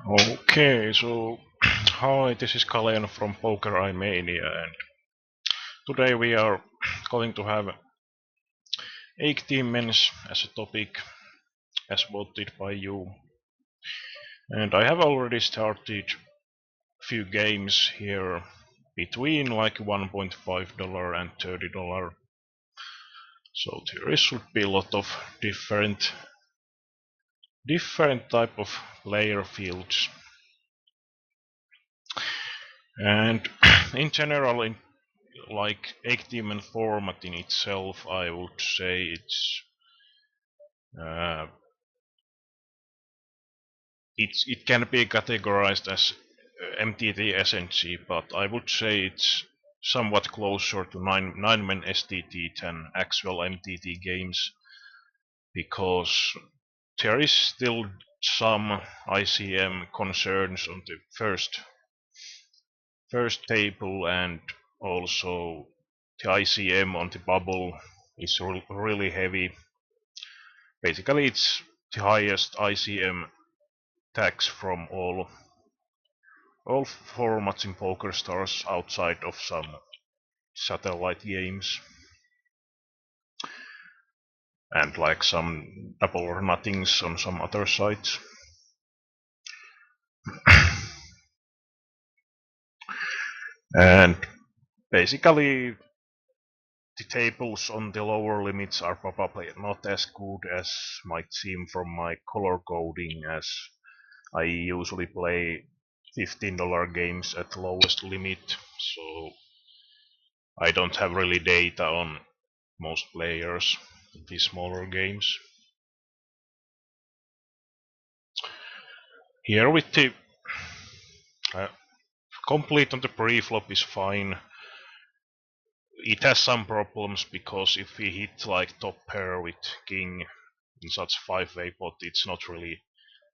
Okay, so hi, this is Ghaleon from Poker Mania, and today we are going to have 18 men's as a topic, as voted by you. And I have already started few games here between like $1.5 and $30. So there should be a lot of different type of player fields. And in general, like 18-man format in itself, I would say uh, it can be categorized as MTT SNG, but I would say it's somewhat closer to nine-man STT than actual MTT games, because there is still some ICM concerns on the first table, and also the ICM on the bubble is really heavy. Basically, it's the highest ICM tax from all formats in PokerStars outside of some satellite games and like some double or nothings on some other sites. And basically, the tables on the lower limits are probably not as good as might seem from my color coding, as I usually play $15 games at lowest limit, so I don't have really data on most players in these smaller games. Here with the uh, complete on the pre-flop is fine. It has some problems because if we hit like top pair with king in such five-way pot, it's not really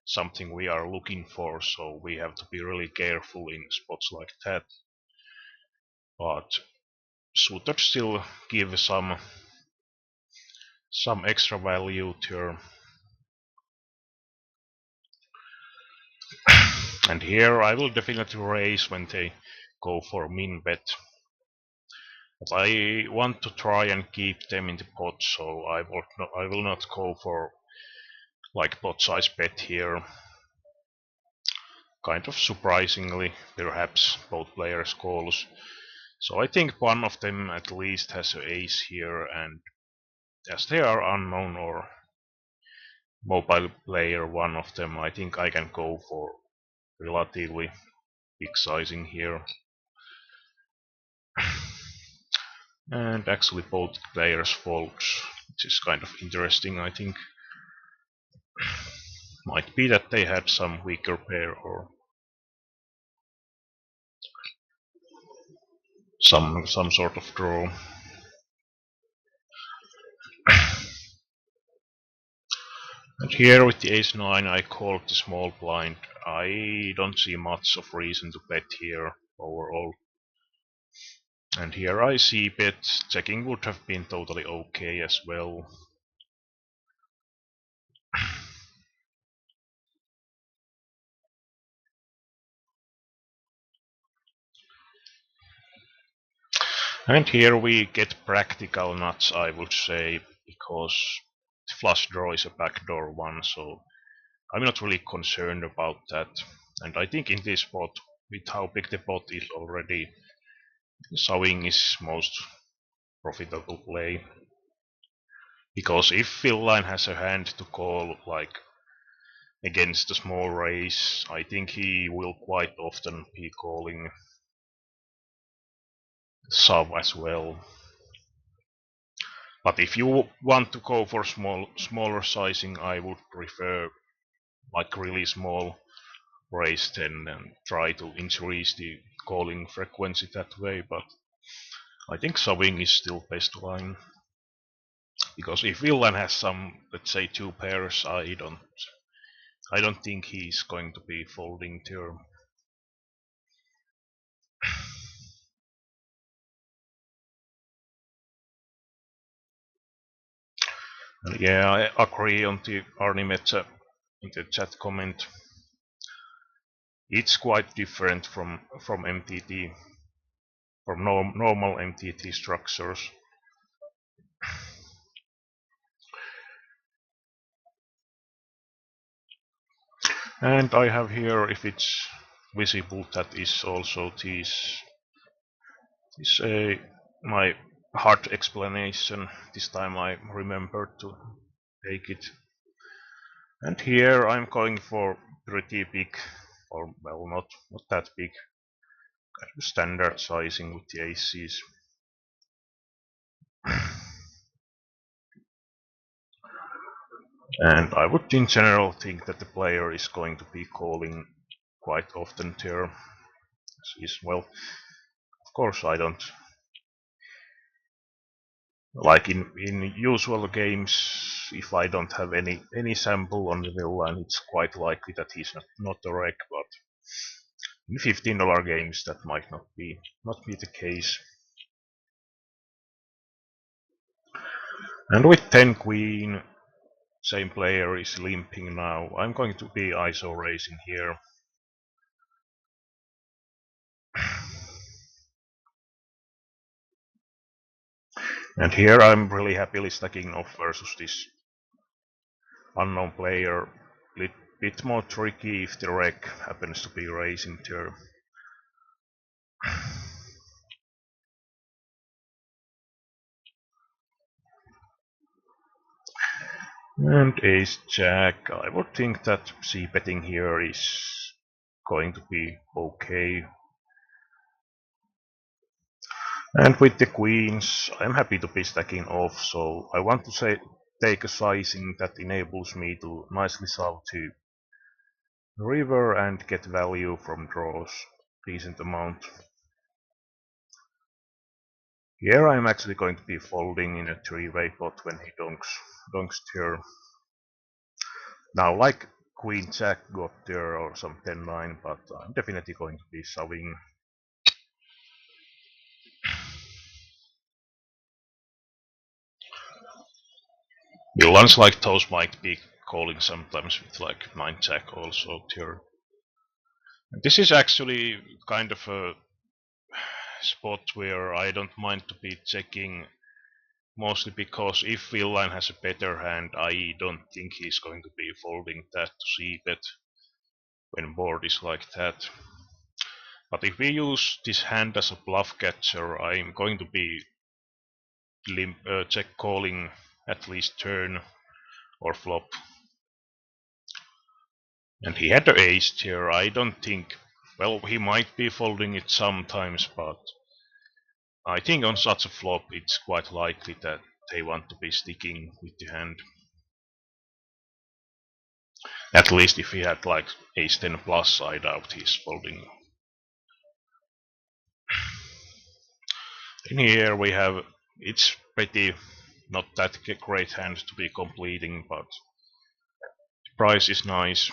something we are looking for, so we have to be really careful in spots like that. But suited still give some extra value to. And here I will definitely raise when they go for min bet. But I want to try and keep them in the pot, so I will not go for like pot size bet here. Kind of surprisingly, perhaps both players calls. So I think one of them at least has an ace here, and as they are unknown or mobile player, one of them, I think I can go for relatively big sizing here. And actually both players fold, which is kind of interesting, I think. Might be that they had some weaker pair or some sort of draw. And here with the ace-9 I called the small blind. I don't see much of reason to bet here overall. And here I see bet checking would have been totally okay as well. And here we get practical nuts, I would say, because the flush draw is a backdoor one, so I'm not really concerned about that. And I think in this pot, with how big the pot is already, sowing is most profitable play. Because if Philline has a hand to call like against a small raise, I think he will quite often be calling sub as well. But if you want to go for smaller sizing, I would prefer like really small raise then and try to increase the calling frequency that way. But I think subbing is still best line, because if Villan has some, let's say, two pairs, I don't think he's going to be folding turn. Yeah, I agree on the Arnimetsa in the chat comment. It's quite different from MTT, from normal MTT structures. And I have here, if it's visible, that is also this my hard explanation. This time I remembered to take it. And here I'm going for pretty big, or well, not that big, kind of standard sizing with the aces. And I would in general think that the player is going to be calling quite often there. Well, of course I don't. Like in usual games, if I don't have any sample on the villain, it's quite likely that he's not a wreck, but in $15 games that might not be the case. And with 10 queen, same player is limping now. I'm going to be ISO racing here. And here I'm really happily stacking off versus this unknown player. Bit more tricky if the wreck happens to be racing there. And ace jack, I would think that c-betting here is going to be okay. And with the queens, I'm happy to be stacking off, so I want to take a sizing that enables me to nicely solve to river and get value from draws, decent amount. Here I'm actually going to be folding in a three-way pot when he donks here. Now, like Queen Jack got there or some 10-9, but I'm definitely going to be shoving. Villains like those might be calling sometimes with like 9 Jack also here. This is actually kind of a spot where I don't mind to be checking, mostly because if villain has a better hand, I don't think he's going to be folding that to c-bet when board is like that. But if we use this hand as a bluff catcher, I'm going to be check calling at least turn or flop. And he had the ace here. I don't think. Well, he might be folding it sometimes, but I think on such a flop it's quite likely that they want to be sticking with the hand. At least if he had like ace 10 plus, I doubt he's folding. In here we have, it's pretty not that great hand to be completing, but the price is nice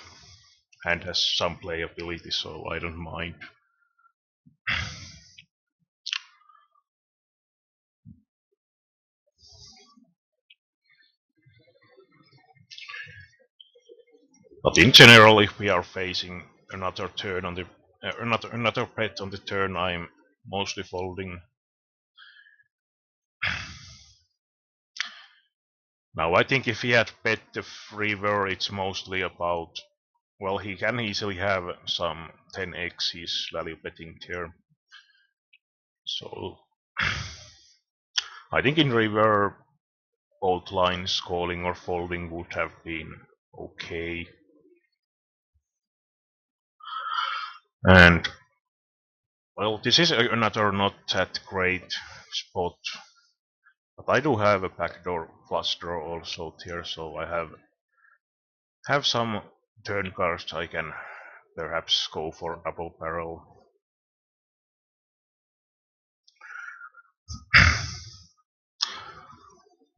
and has some playability, so I don't mind. But in general, if we are facing another turn on the another bet on the turn, I'm mostly folding. Now I think if he had bet the river, it's mostly about, well, he can easily have some 10x his value betting here. So I think in river both lines calling or folding would have been okay. And well, this is another not that great spot, but I do have a backdoor flush draw also here, so I have some turn cards I can perhaps go for double barrel.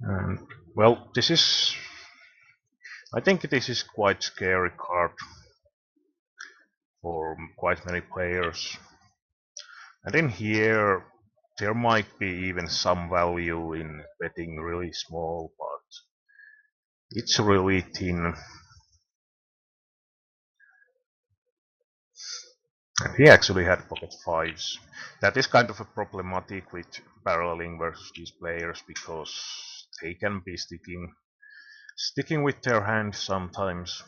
And well, I think this is quite scary card for quite many players. And in here, there might be even some value in betting really small, but it's really thin. And he actually had pocket fives. That is kind of a problematic with paralleling versus these players because they can be sticking with their hand sometimes.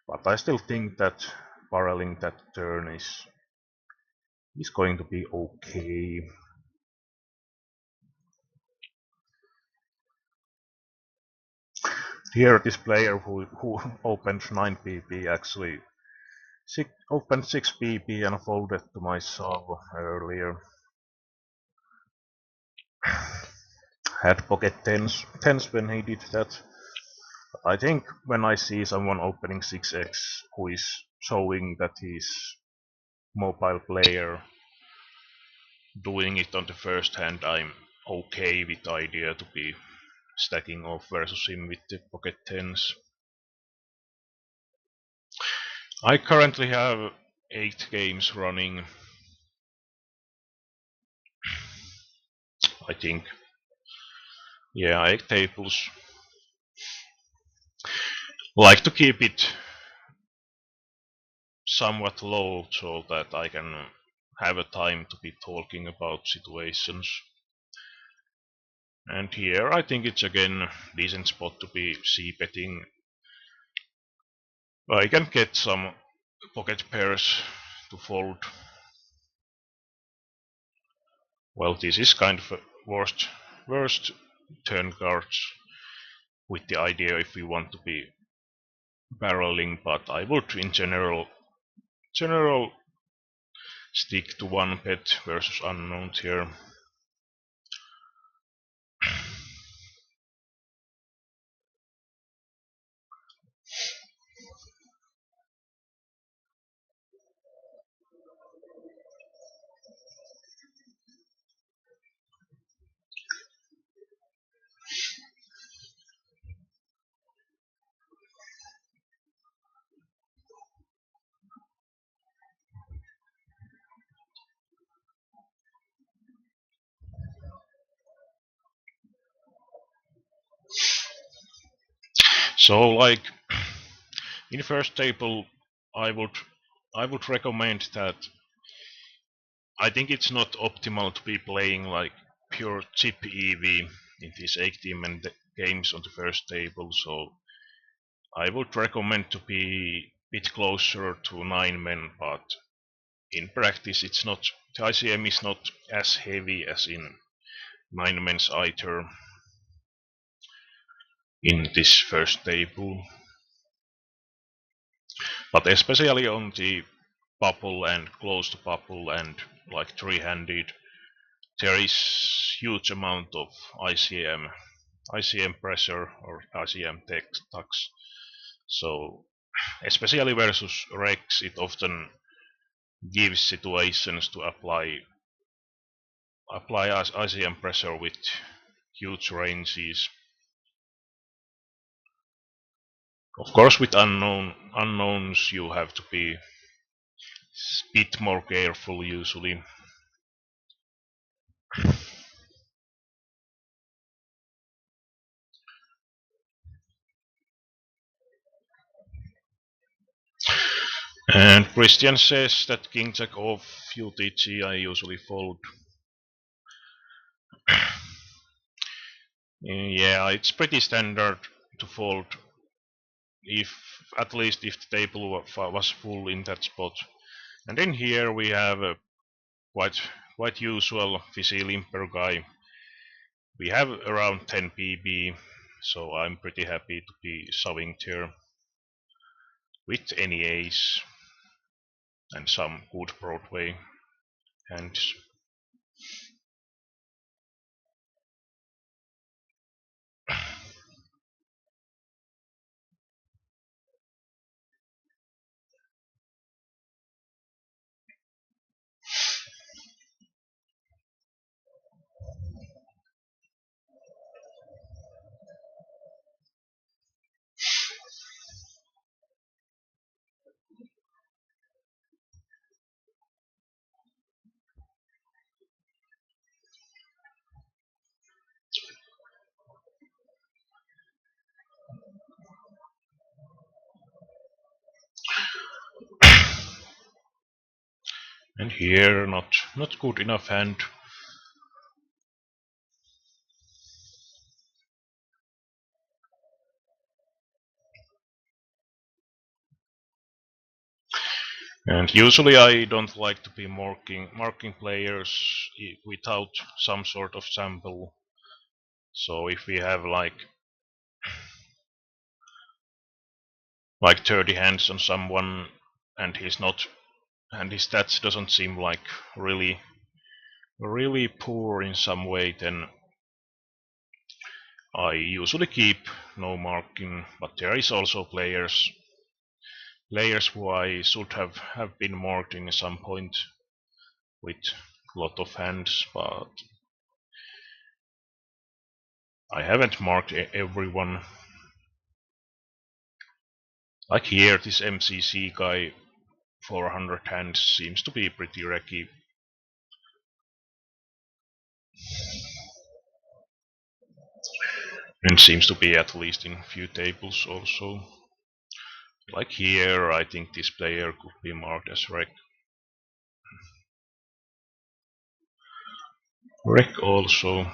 But I still think that barreling that turn is going to be okay. Here this player who opened 9 PP actually opened 6 PP and folded to my solve earlier. Had pocket tens when he did that. I think when I see someone opening 6x who is showing that he's mobile player doing it on the first hand, I'm okay with the idea to be stacking off versus him with the pocket tens. I currently have 8 games running. I think. Yeah, 8 tables. Like to keep it somewhat low so that I can have a time to be talking about situations. And here I think it's again decent spot to be c-betting. I can get some pocket pairs to fold. Well, this is kind of a worst turn cards with the idea if we want to be barreling, but I would in general stick to one bet versus unknown here. So like in first table, I would I would recommend that. I think it's not optimal to be playing like pure chip EV in these 18-man games on the first table. So I would recommend to be a bit closer to 9 men, but in practice it's not. The ICM is not as heavy as in 9 men's either in this first table, but especially on the bubble and close to bubble and like three-handed, there is huge amount of ICM pressure or ICM tax. So especially versus Rex, it often gives situations to apply ICM pressure with huge ranges. Of course, with unknowns, you have to be a bit more careful usually. And Christian says that king jack off UTG I usually fold. Yeah, it's pretty standard to fold if at least if the table was full in that spot. And then here we have a quite usual Fizzy Limper guy. We have around 10 PB, so I'm pretty happy to be shoving there with any ace and some good Broadway hands. And here, not good enough hand. And usually I don't like to be marking players without some sort of sample. So if we have like 30 hands on someone and he's not and his stats doesn't seem like really poor in some way, then I usually keep no marking. But there is also players who I should have been marking at some point with a lot of hands, but I haven't marked everyone. Like here, this MCC guy, 400 hands, seems to be pretty wrecky. And seems to be at least in few tables also. Like here, I think this player could be marked as wreck. Wreck also.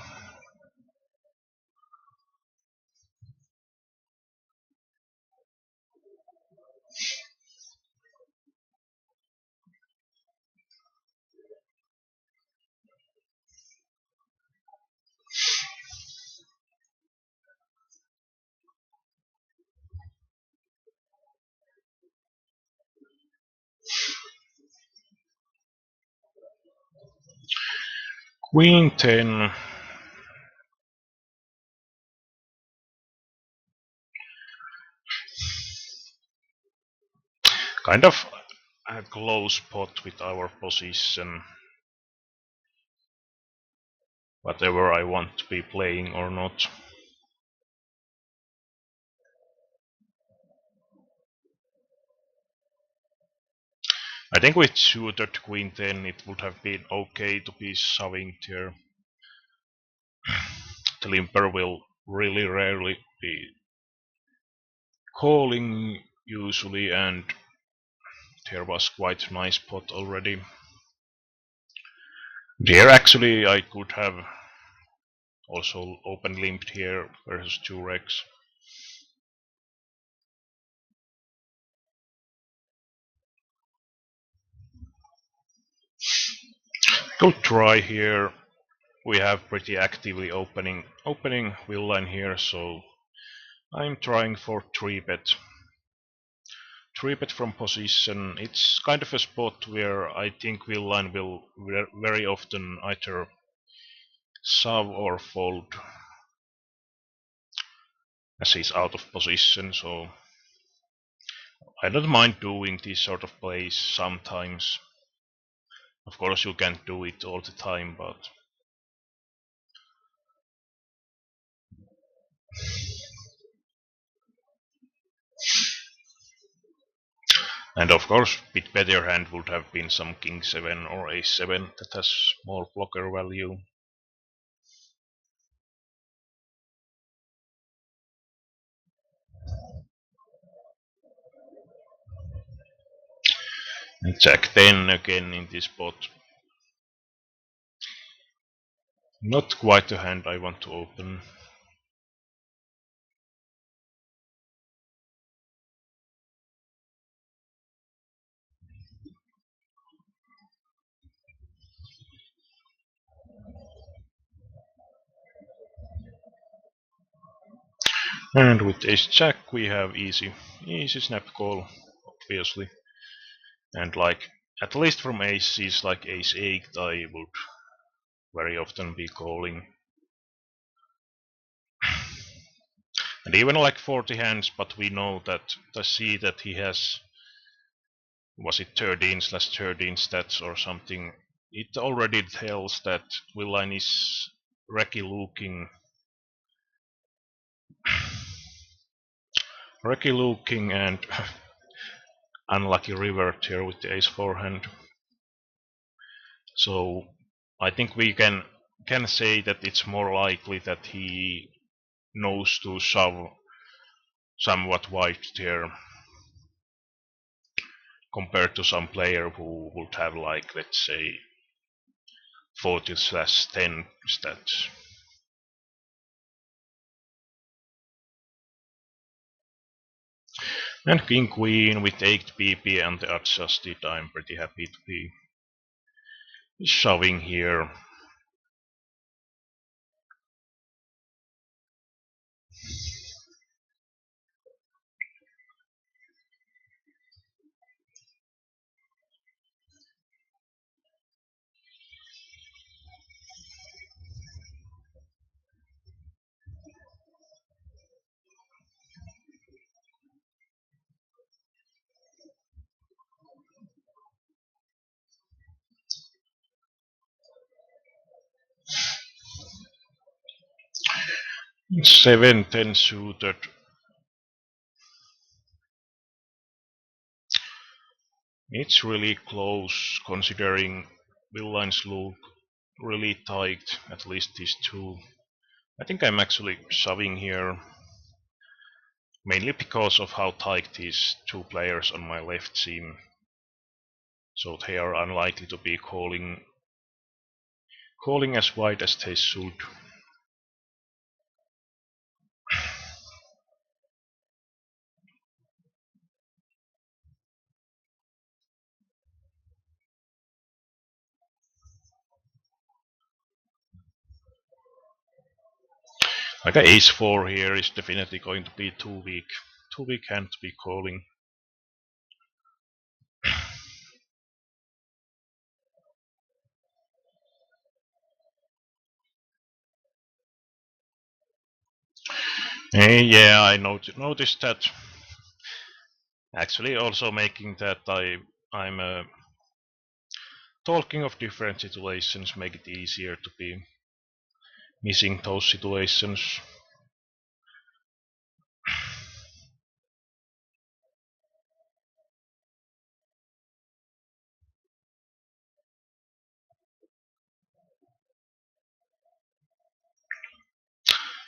Queen 10. Kind of a close pot with our position. Whatever I want to be playing or not. I think with suited Queen 10 it would have been okay to be shoving there. The limper will really rarely be calling usually, and there was quite nice pot already. There actually I could have also open limped here versus 2 Rex. Good try here. We have pretty actively opening wheel line here, so I'm trying for 3-bet. 3-bet from position. It's kind of a spot where I think wheel line will very often either shove or fold as he's out of position, so I don't mind doing these sort of plays sometimes. Of course you can't do it all the time, but and of course bit better hand would have been some king 7 or ace 7 that has more blocker value. And jack 10 again in this spot. Not quite the hand I want to open. And with ace jack we have easy snap call, obviously. And like at least from aces like ace 8 I would very often be calling. And even like 40 hands, but we know that I see that he has, was it 13/13 stats or something. It already tells that Willine is wrecky looking and unlucky revert here with the ace 4 hand. So I think we can say that it's more likely that he knows to shove somewhat wide there. compared to some player who would have like, let's say, 40/10 stats. And king queen with 8 pp and the adjusted, I'm pretty happy to be shoving here. Seven ten suited. It's really close considering villains look really tight, at least these two. I think I'm actually shoving here, mainly because of how tight these two players on my left seem. So they are unlikely to be calling as wide as they should. Like a ace 4 here is definitely going to be too weak. Too weak hand to be calling. Yeah, I noticed that. Actually, also making that I'm talking of different situations make it easier to be missing those situations.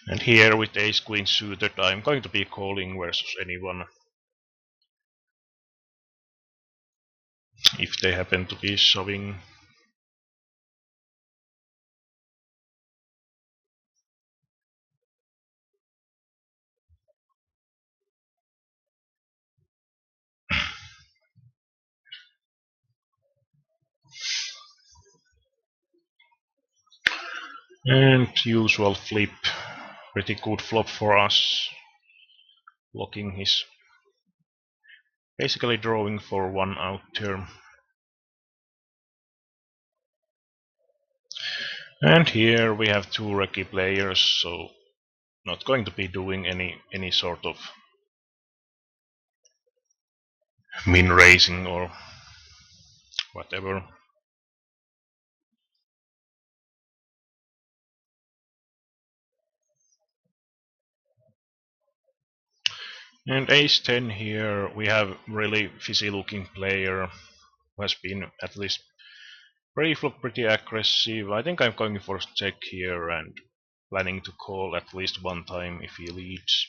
And here with ace queen suited, I'm going to be calling versus anyone if they happen to be shoving. And usual flip, pretty good flop for us. Blocking his, basically drawing for one out turn. And here we have two Reki players, so not going to be doing any sort of min raising or whatever. And ace 10 here, we have really fizzy looking player who has been at least pre-flop pretty aggressive. I think I'm going for check here and planning to call at least one time if he leads.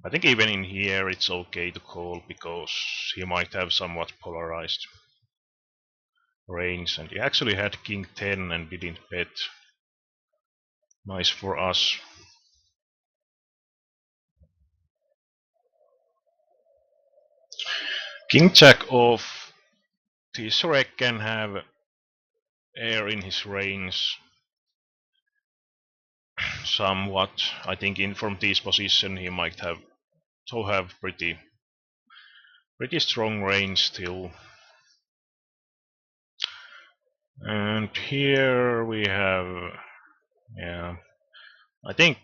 I think even in here it's okay to call because he might have somewhat polarized range, and he actually had king 10 and didn't bet. Nice for us. King jack off. This wreck can have air in his range somewhat. I think in from this position he might have pretty strong range still. And here we have, yeah, I think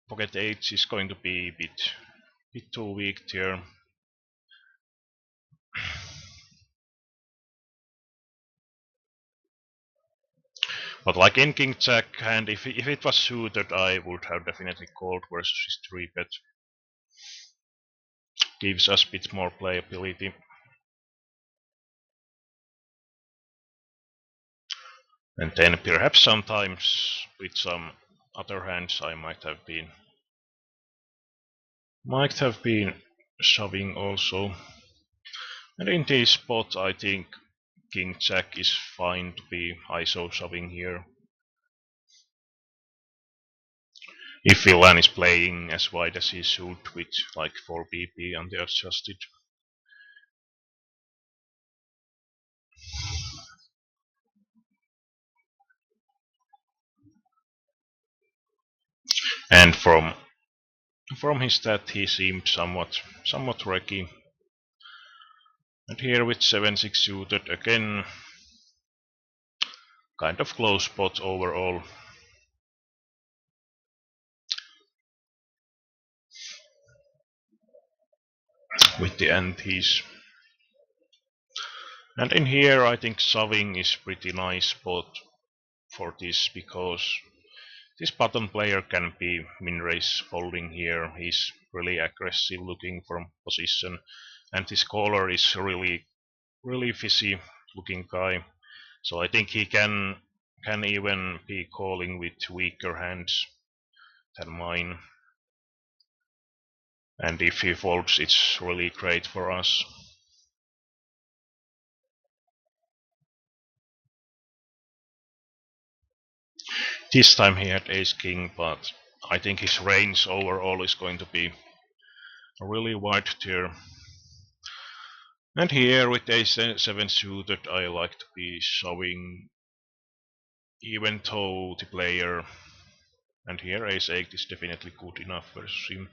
pocket 8 is going to be a bit too weak here. But like in king jack hand, if it was suited, I would have definitely called versus his 3-bet. Gives us a bit more playability. And then perhaps sometimes with some other hands I might have been shoving also. And in this spot, I think King Jack is fine to be ISO shoving here. If villain is playing as wide as he should with like 4 PP and they adjusted. And from his stat he seemed somewhat wrecky. And here with 7-6 suited again, kind of close spot overall. With the antes. And in here I think shoving is pretty nice spot for this because this button player can be min-raise folding here. He's really aggressive looking from position, and this caller is really fishy looking guy. So I think he can even be calling with weaker hands than mine. And if he folds, it's really great for us. This time he had ace king, but I think his range overall is going to be a really wide tier. And here with ace 7 suited, I like to be showing, even though the player, and here ace 8 is definitely good enough versus him.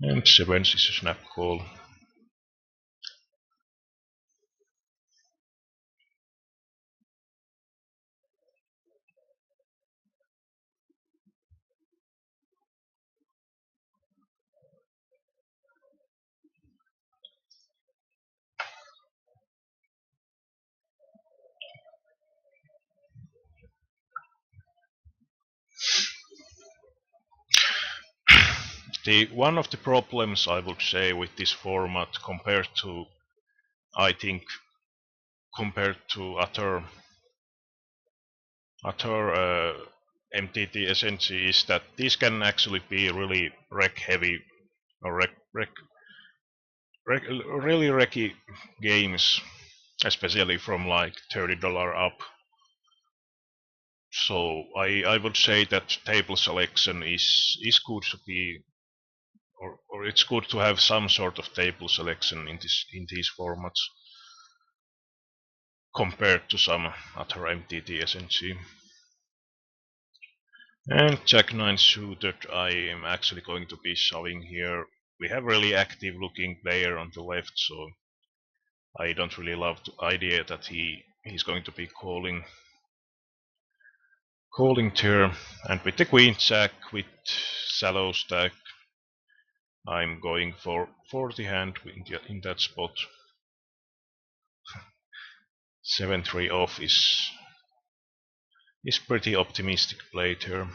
And 7 is a snap call. One of the problems I would say with this format compared to, I think, compared to other MTT SNG is that these can actually be really rec heavy or really wrecky games, especially from like $30 up. So I would say that table selection is good to be, or it's good to have some sort of table selection in these formats compared to some other MTT SNG. And Jack 9 suited, I am actually going to be showing here. We have really active looking player on the left, so I don't really love the idea that he's going to be calling turn. And with the Queen Jack with shallow stack, I'm going for the hand in that spot. 7-3 off is pretty optimistic play here.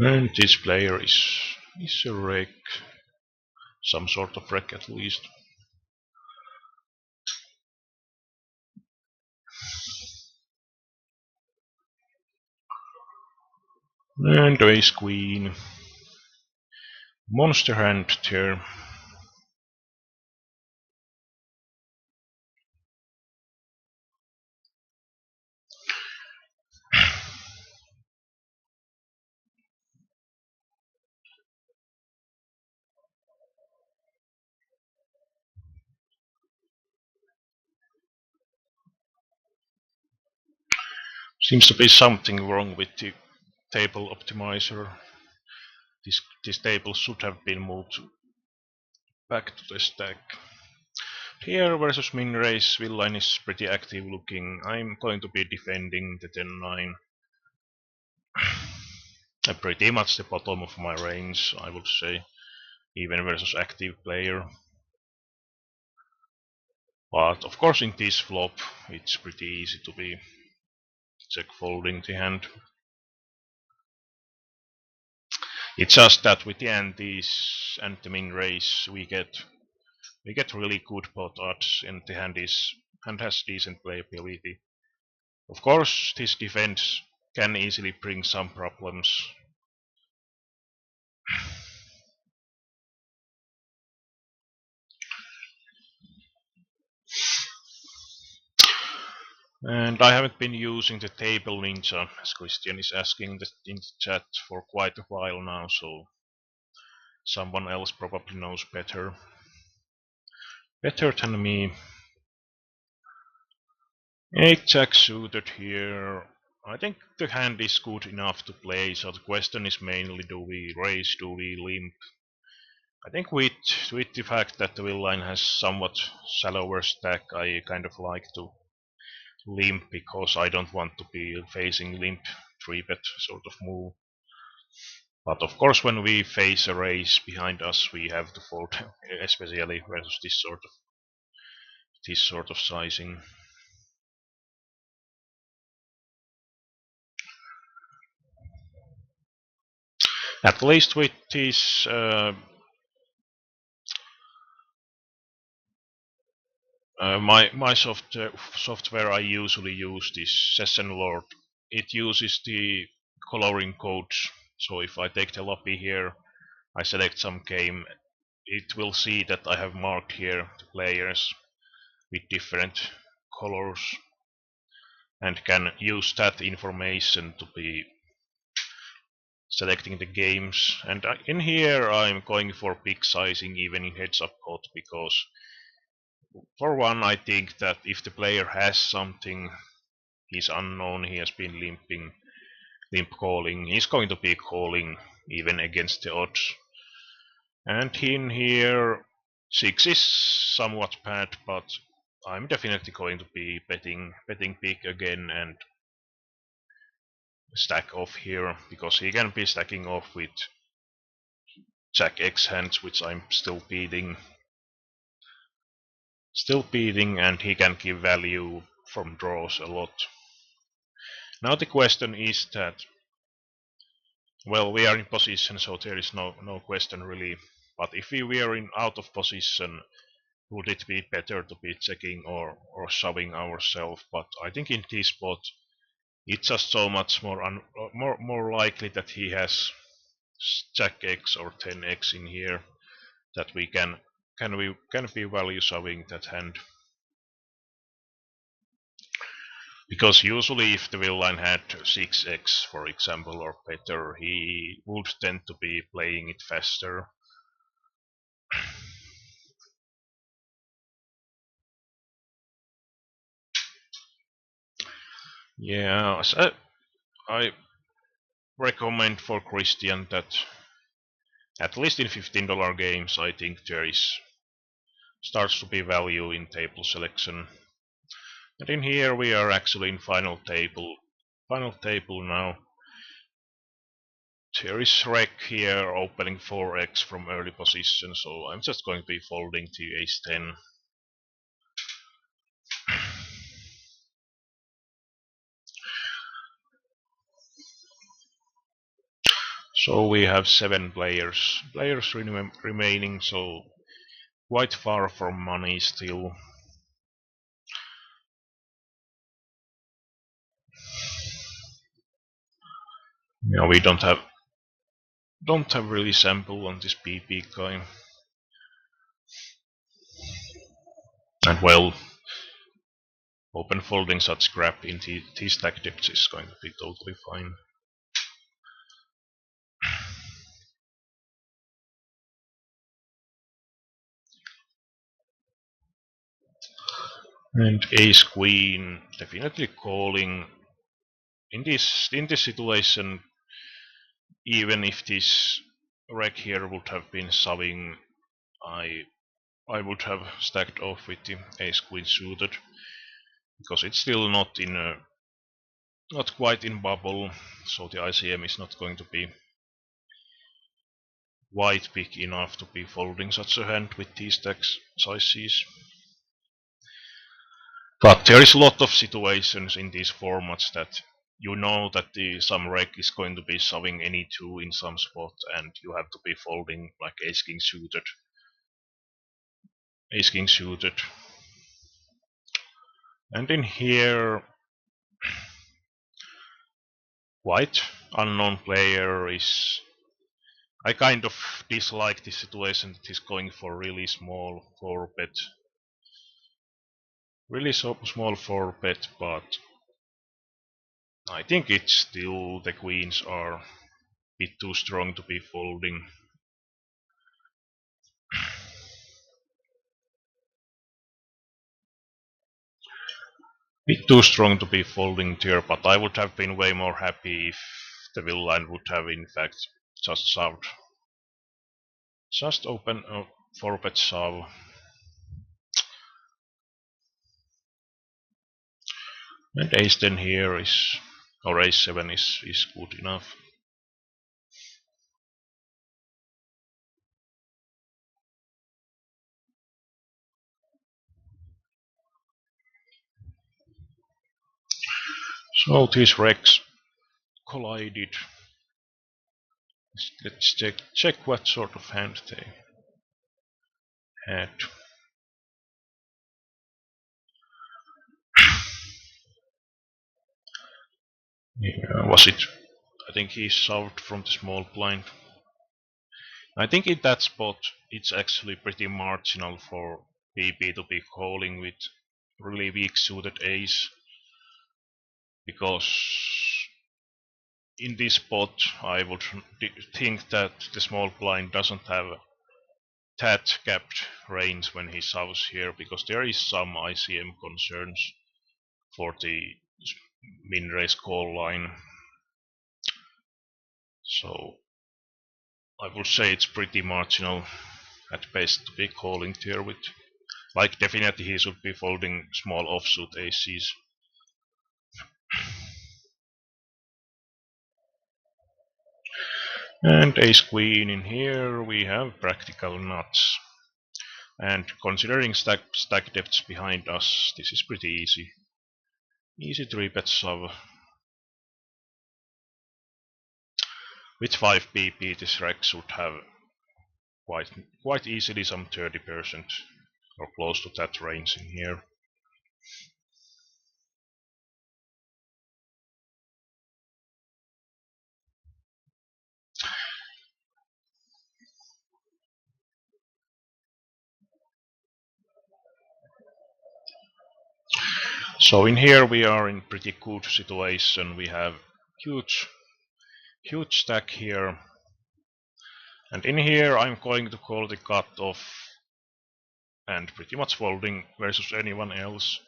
And this player is a wreck, some sort of wreck at least. And ace queen. Monster hand here. Seems to be something wrong with the table optimizer. This table should have been moved back to the stack. Here versus min race, villain is pretty active looking. I'm going to be defending the 10-9. Pretty much the bottom of my range, I would say, even versus active player. But of course in this flop it's pretty easy to be check folding the hand. It's just that with the antes and the min raise we get really good pot odds, and the hand has decent playability. Of course this defense can easily bring some problems. And I haven't been using the table ninja, as Christian is asking in the chat, for quite a while now, so someone else probably knows better than me. 8 jack suited here. I think the hand is good enough to play, so the question is mainly do we raise, do we limp? I think with the fact that the villain has somewhat shallower stack, I kind of like to limp because I don't want to be facing limp 3-bet sort of move. But of course when we face a raise behind us we have to fold, especially versus this sort of sizing. At least with this my software I usually use this Session Lord. It uses the coloring codes. So if I take the lobby here, I select some game, it will see that I have marked here the players with different colors and can use that information to be selecting the games. And in here I'm going for big sizing even in heads up pot, because for one I think that if the player has something, he's unknown, he has been limp calling, he's going to be calling even against the odds. And in here 6 is somewhat bad, but I'm definitely going to be betting big again and stack off here, because he can be stacking off with Jack X hands, which I'm still beating, and he can give value from draws a lot. Now the question is that, well, we are in position, so there is no question really. But if we were in out of position, would it be better to be checking or shoving ourselves? But I think in this spot, it's just so much more likely that he has Jack X or 10x in here that we can be value shoving that hand. Because usually if the villain had 6x for example or better, he would tend to be playing it faster. Yeah, so I recommend for Christian that at least in $15 games I think there starts to be value in table selection. And in here we are actually in final table now. There is Rec here opening 4x from early position, so I'm just going to be folding to ace 10. So we have 7 players remaining, so quite far from money still. Yeah, we don't have really sample on this PP guy. And well, open folding such crap in these stack depths is going to be totally fine. And ace queen definitely calling in this situation. Even if this Rec here would have been shoving, I would have stacked off with the ace queen suited, because it's still not in a not quite in bubble, so the ICM is not going to be quite big enough to be folding such a hand with these stack sizes. But there is a lot of situations in these formats that you know that some reg is going to be shoving any two in some spot, and you have to be folding like ace king suited, ace king suited. And in here, white unknown player is. I kind of dislike this situation that he's going for really small 4 bet, really small 4 bet, but I think it's still the queens are a bit too strong to be folding. Bit too strong to be folding here, but I would have been way more happy if the villain would have in fact just shoved. Just open a 4-bet shove. And ace 10 here is, or ace 7 is good enough. So these regs collided. Let's check what sort of hand they had. Yeah, was it? I think he shoved from the small blind. I think in that spot it's actually pretty marginal for PP to be calling with really weak suited ace, because in this spot I would think that the small blind doesn't have that capped range when he shoves here, because there is some ICM concerns for the min raise call line. So I would say it's pretty marginal at best to be calling here with, like, definitely he should be folding small offsuit aces. And ace queen in here, we have practical nuts. And considering stack depths behind us, this is pretty easy. Easy 3-bet shove. With 5 PP, this reg should have quite easily some 30% or close to that range in here. So in here we are in pretty good situation. We have huge stack here. And in here I'm going to call the cut off and pretty much folding versus anyone else.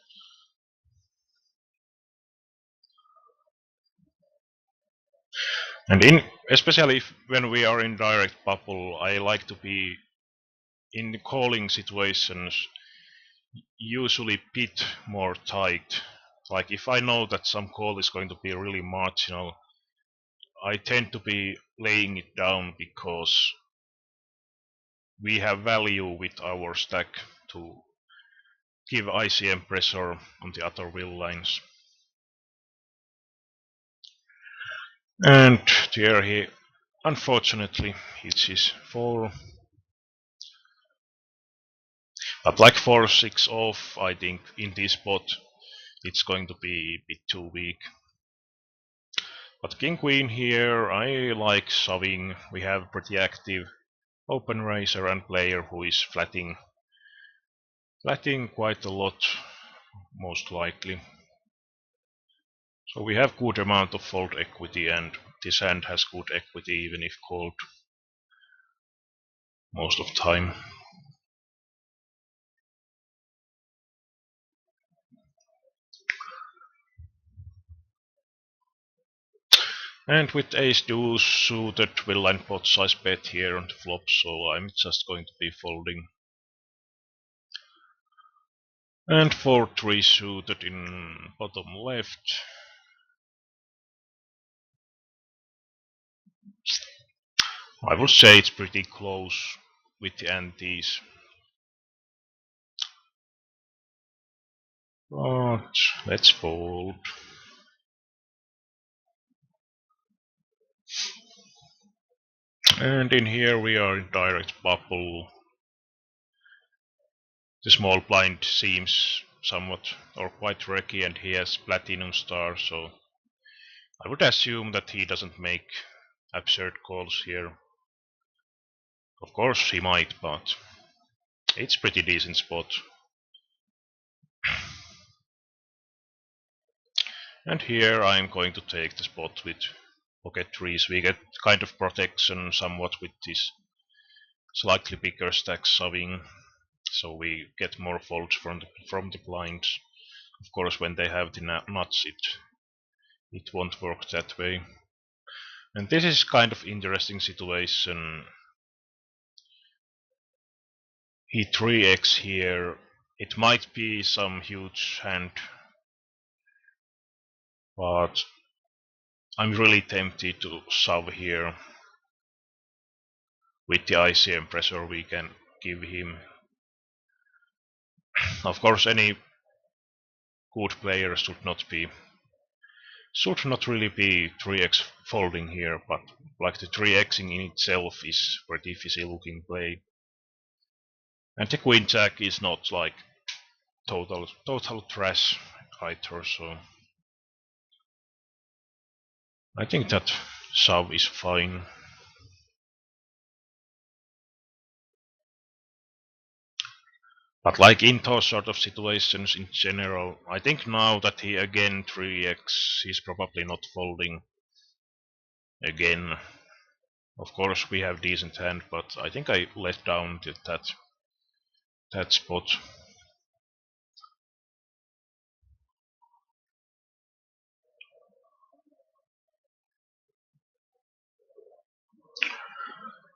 And especially when we are in direct bubble, I like to be in calling situations usually bit more tight. Like if I know that some call is going to be really marginal, I tend to be laying it down because we have value with our stack to give ICM pressure on the other will lines. And there he unfortunately hits his 4. But like 4-6 off, I think in this spot it's going to be a bit too weak. But king queen here, I like shoving. We have pretty active open raiser and player who is flatting quite a lot, most likely. So we have good amount of fold equity, and this hand has good equity even if called most of time. And with ace deuce suited, will land pot size bet here on the flop, so I'm just going to be folding. And 4-3 suited in bottom left. I would say it's pretty close with the antes. But let's fold. And in here we are in direct bubble. The small blind seems somewhat or quite tricky, and he has platinum star, so I would assume that he doesn't make absurd calls here. Of course he might, but it's pretty decent spot. And here I'm going to take the spot with pocket trees. We get kind of protection somewhat with this slightly bigger stack shoving, so we get more folds from the blinds. Of course, when they have the nuts, it won't work that way. And this is kind of interesting situation. He 3x here. It might be some huge hand, but I'm really tempted to shove here with the ICM pressure we can give him. Of course, any good player should not really be 3x folding here, but like the 3xing in itself is pretty fishy looking play. And the queen jack is not like total trash either, so I think that shove is fine. But like in those sort of situations in general, I think now that he again 3x, he's probably not folding again. Of course we have decent hand, but I think I let down that spot.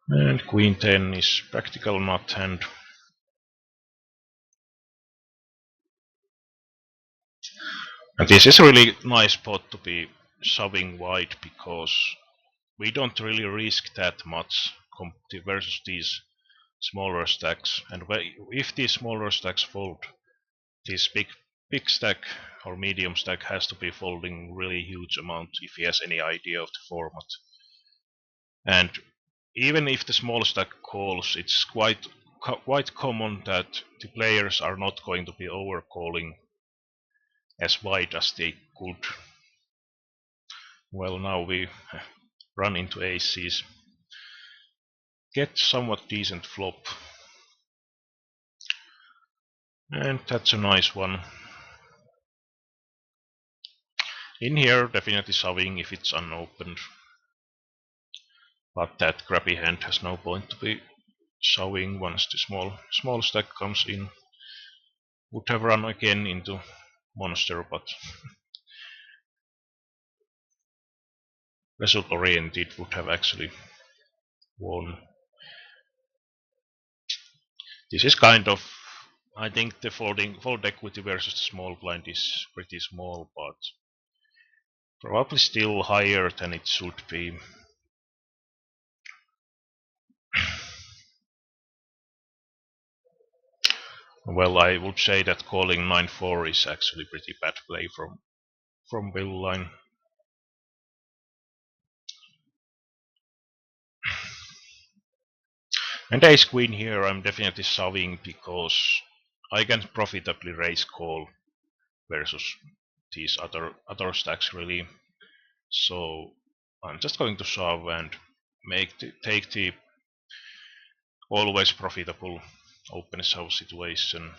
And queen 10 is practical nut hand. And this is a really nice spot to be shoving wide because we don't really risk that much versus these smaller stacks. And if these smaller stacks fold, this big stack or medium stack has to be folding really huge amount if he has any idea of the format. And even if the small stack calls, it's quite common that the players are not going to be overcalling as wide as they could. Well, now we run into aces. Get somewhat decent flop. And that's a nice one. In here, definitely shoving if it's unopened. But that crappy hand has no point to be shoving once the small stack comes in. Would have run again into monster, but result oriented would have actually won. This is kind of, I think the fold equity versus the small blind is pretty small, but probably still higher than it should be. Well, I would say that calling 9-4 is actually pretty bad play from Bill line. And ace queen here I'm definitely shoving because I can profitably raise call versus these other stacks really. So I'm just going to shove and take the always profitable open shove situation.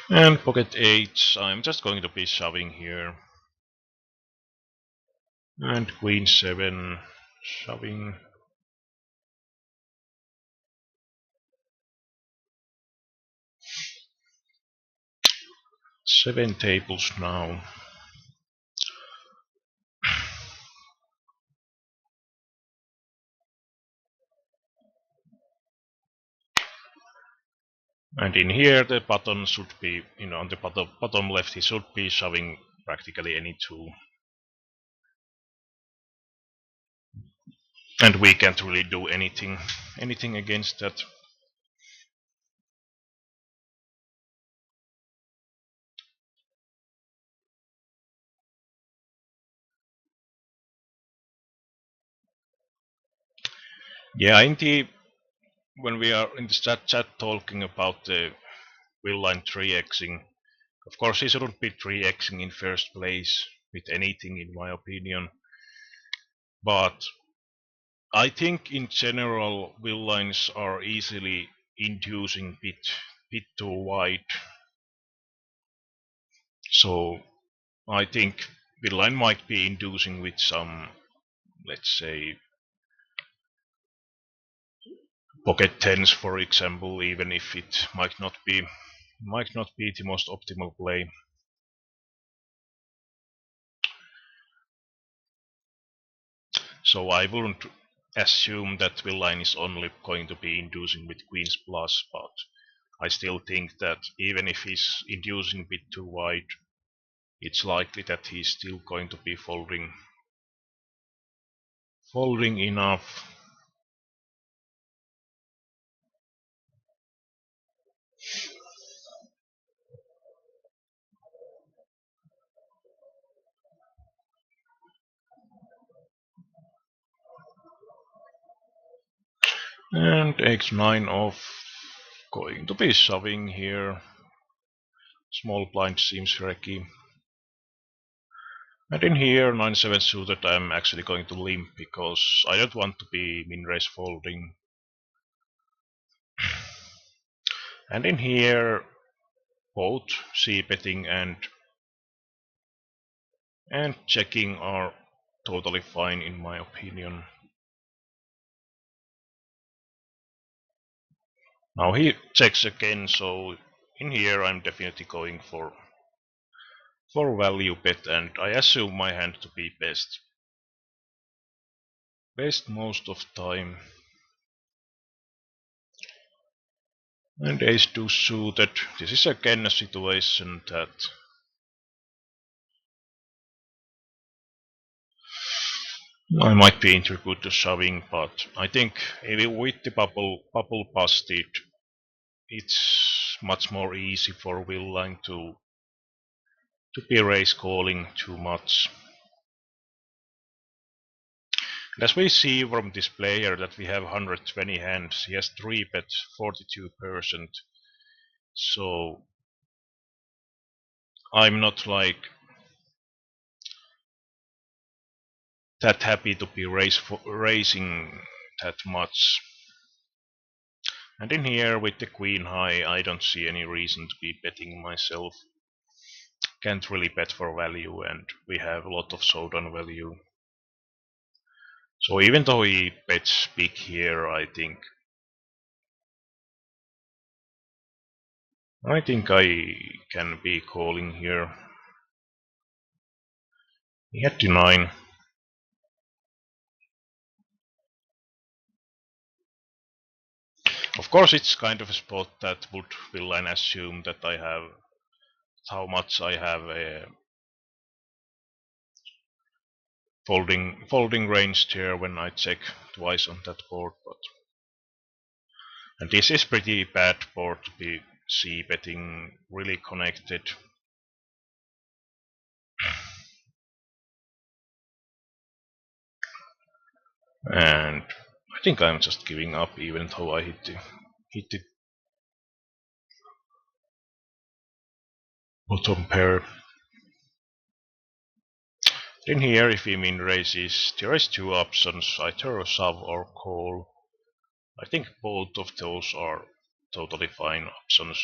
And pocket 8, I'm just going to be shoving here. And queen 7, shoving. Seven tables now. And in here, the button should be, on the bottom left, he should be shoving practically any tool. And we can't really do anything against that. Yeah, in the when we are in the chat talking about the will line 3xing, of course he shouldn't be 3xing in first place with anything, in my opinion. But I think in general will lines are easily inducing bit too wide. So I think will line might be inducing with some, let's say, pocket tens, for example, even if it might not be the most optimal play. So I wouldn't assume that villain is only going to be inducing with queens plus, but I still think that even if he's inducing a bit too wide, it's likely that he's still going to be folding enough. And x9 off, going to be shoving here. Small blind seems wrecky. And in here, 9-7 suited, I'm actually going to limp because I don't want to be min raise folding. And in here, both c betting and checking are totally fine in my opinion. Now he checks again, so in here I'm definitely going for value bet, and I assume my hand to be best most of time. And ace 2 suited. This is again a situation that I might be intrigued to shoving, but I think even with the bubble busted, it's much more easy for Willine to be raise calling too much. And as we see from this player that we have 120 hands, he has 3 bet 42%. So I'm not like that happy to be raising that much. And in here with the queen high, I don't see any reason to be betting myself. Can't really bet for value, and we have a lot of showdown value. So even though he bets big here, I think I can be calling here. He had to 9. Of course, it's kind of a spot that would will and assume that I have how much I have a folding range here when I check twice on that board. But and this is pretty bad board to be c betting really connected. And I think I'm just giving up, even though I hit the bottom pair. In here, if we min raises, there is 2 options, either shove or call. I think both of those are totally fine options.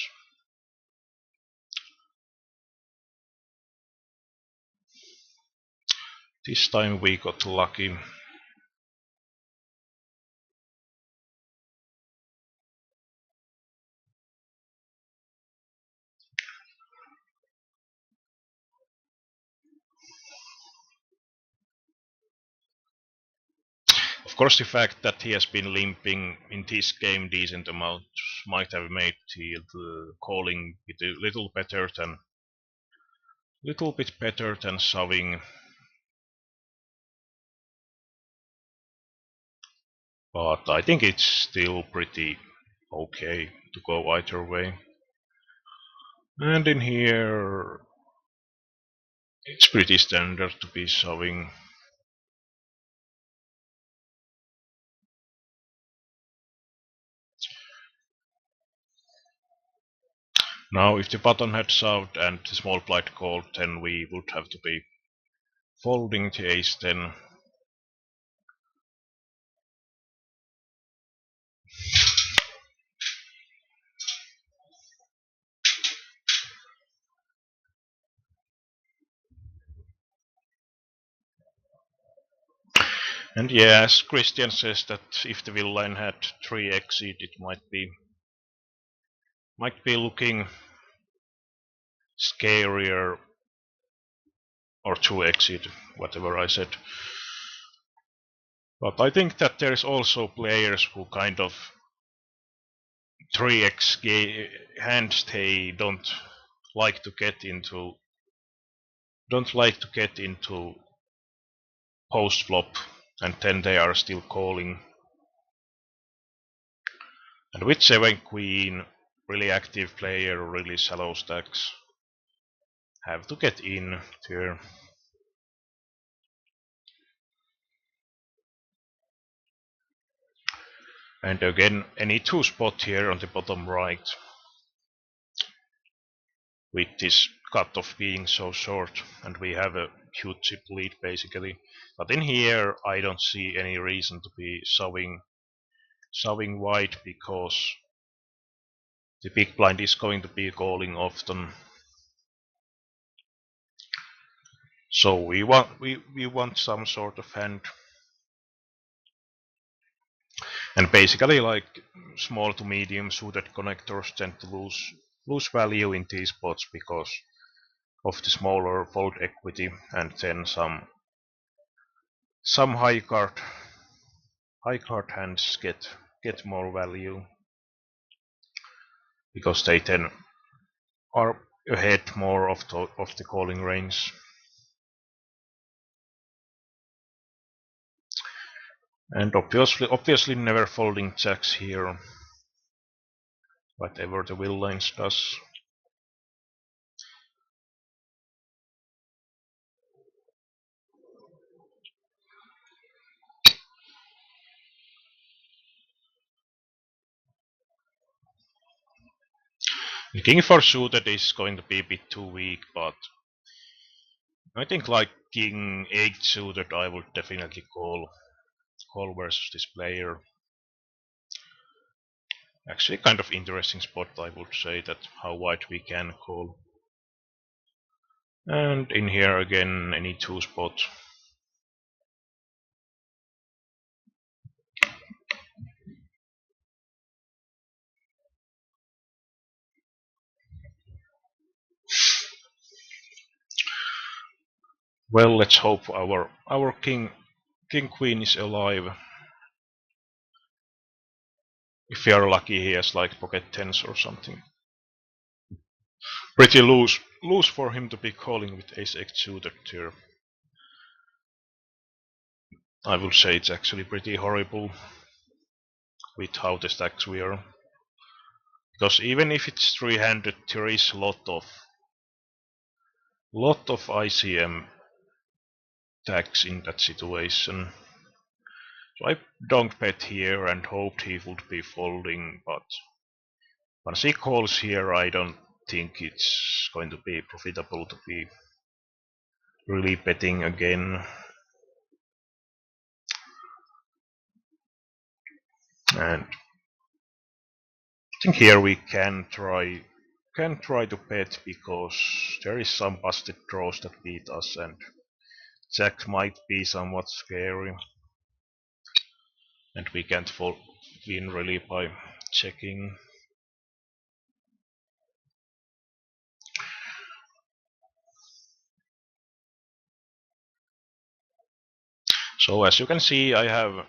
This time we got lucky. Of course, the fact that he has been limping in this game decent amount might have made the calling it a little bit better than shoving, but I think it's still pretty okay to go either way. And in here, it's pretty standard to be shoving. Now, if the button had shoved and the small blind called, then we would have to be folding the ace-10. And yeah, as Christian says that if the villain had 3 exit, it might be looking scarier, or 2 exit, whatever I said. But I think that there is also players who kind of 3x hands they like to get into don't like to get into post flop, and then they are still calling. And with 7 queen, really active player, really shallow stacks have to get in there. And again, any 2 spot here on the bottom right, with this cutoff being so short, and we have a huge chip lead basically. But in here, I don't see any reason to be shoving wide, because the big blind is going to be calling often. So we want some sort of hand, and basically like small to medium suited connectors tend to lose value in these spots because of the smaller fold equity, and then some high card hands get more value because they then are ahead more of the calling range. And obviously never folding jacks here, whatever the villains does. King for suited is going to be a bit too weak, but I think like king 8 suited I would definitely call versus this player. Actually kind of interesting spot, I would say, that how wide we can call. And in here again, any 2 spot. Well, let's hope our king queen is alive. If we are lucky, he has like pocket tens or something. Pretty loose for him to be calling with ace x suited here. I would say it's actually pretty horrible with how the stacks we are. Because even if it's 300, there is a lot of ICM tags in that situation. So I don't bet here and hoped he would be folding, but once he calls here, I don't think it's going to be profitable to be really betting again. And I think here we can try to bet, because there is some busted draws that beat us, and jack might be somewhat scary, and we can't win really by checking. So as you can see, I have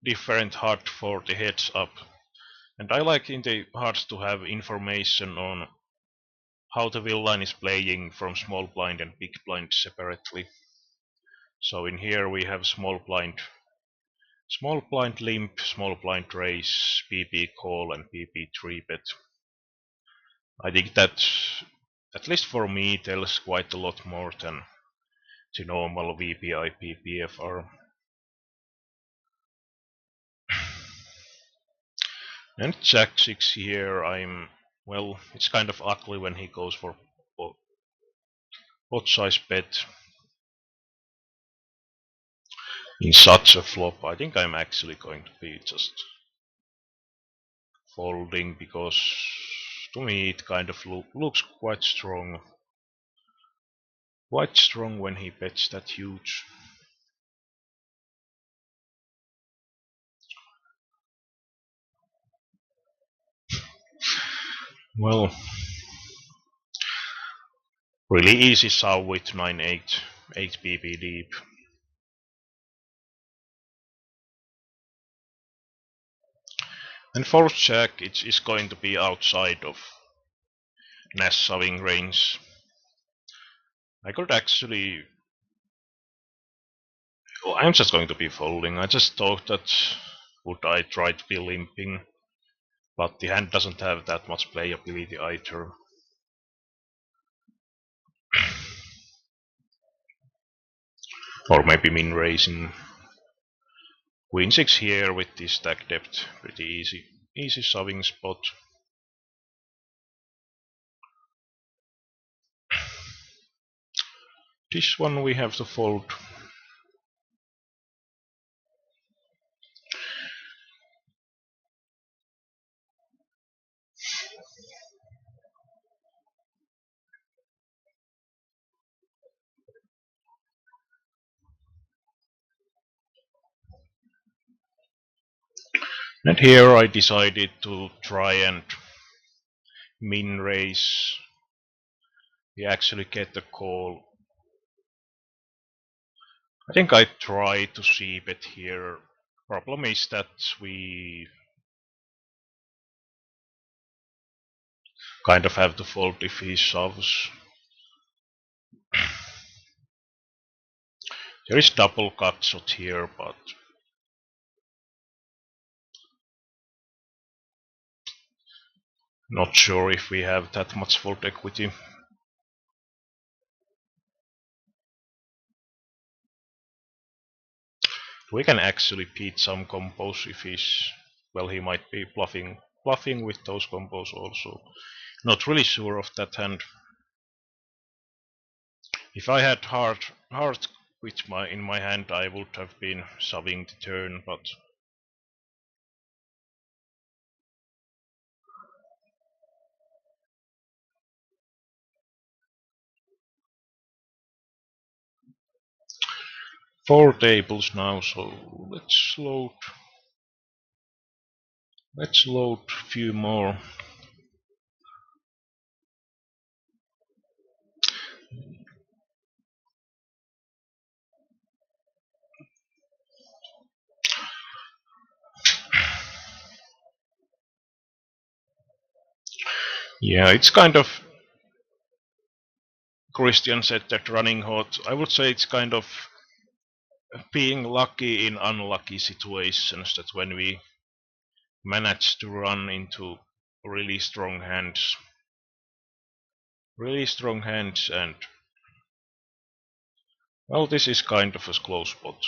different HUD for the heads up. And I like in the HUD to have information on how the villain is playing from small blind and big blind separately. So in here we have small blind limp, small blind raise, PP call and PP 3-bet. I think that, at least for me, tells quite a lot more than the normal VPI PPFR. And Jack 6 here, well, it's kind of ugly when he goes for pot size bet in such a flop. I think I'm actually going to be just folding, because to me it kind of looks quite strong. Quite strong when he bets that huge. Well, really easy shove with 9-8, 8 BB deep. And for Jack, it's going to be outside of Nash shoving range. I could actually. Well, I'm just going to be folding. I just thought that would I try to be limping, but the hand doesn't have that much playability either. Or maybe min raising. Queen 6 here with this stack depth, pretty easy shoving spot. This one we have to fold. And here I decided to try and min raise. We actually get the call. I think I try to see bet here. Problem is that we kind of have to fold if he shoves. There is double cut shot here, but not sure if we have that much fold equity. We can actually beat some combos if he's, well, he might be bluffing with those combos also. Not really sure of that hand. If I had heart with in my hand, I would have been shoving the turn, but four tables now, so let's load a few more. Yeah, it's kind of, Christian said that running hot. I would say it's kind of being lucky in unlucky situations, that when we manage to run into really strong hands, and, well, this is kind of a close spot.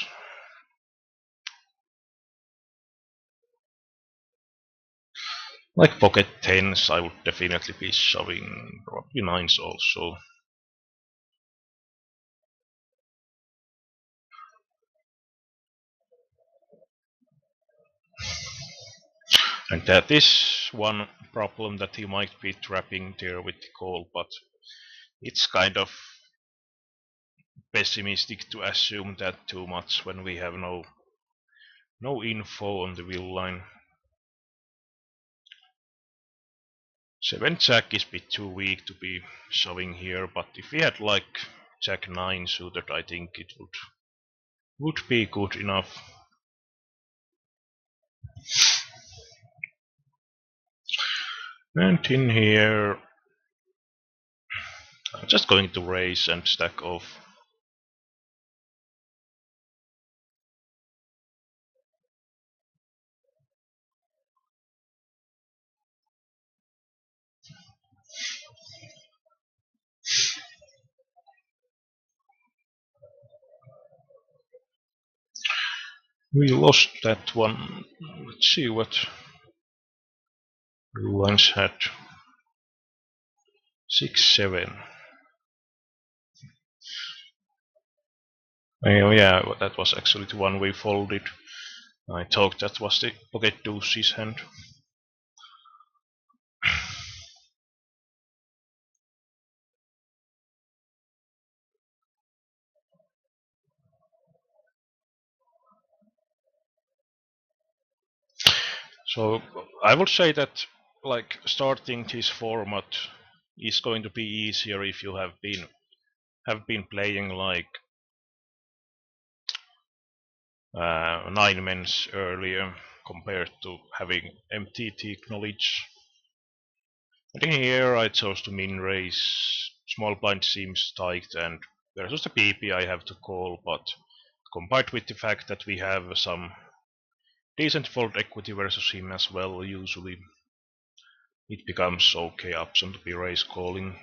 Like pocket tens, I would definitely be shoving, probably nines also. And that is one problem, that he might be trapping there with the call, but it's kind of pessimistic to assume that too much when we have no info on the wheel line. 7 Jack is a bit too weak to be shoving here, but if we had like Jack 9 suited, I think it would be good enough. And in here, I'm just going to raise and stack off. We lost that one. Let's see what we once had. 6-7. Oh yeah, well, that was actually the one we folded. I thought that was the pocket deuces hand. So I would say that like starting this format is going to be easier if you have been playing like 9 men's earlier compared to having MTT knowledge. But in here I chose to min raise. Small blind seems tight and versus the PP I have to call, but combined with the fact that we have some decent fold equity versus him as well, usually it becomes okay option to be raise calling.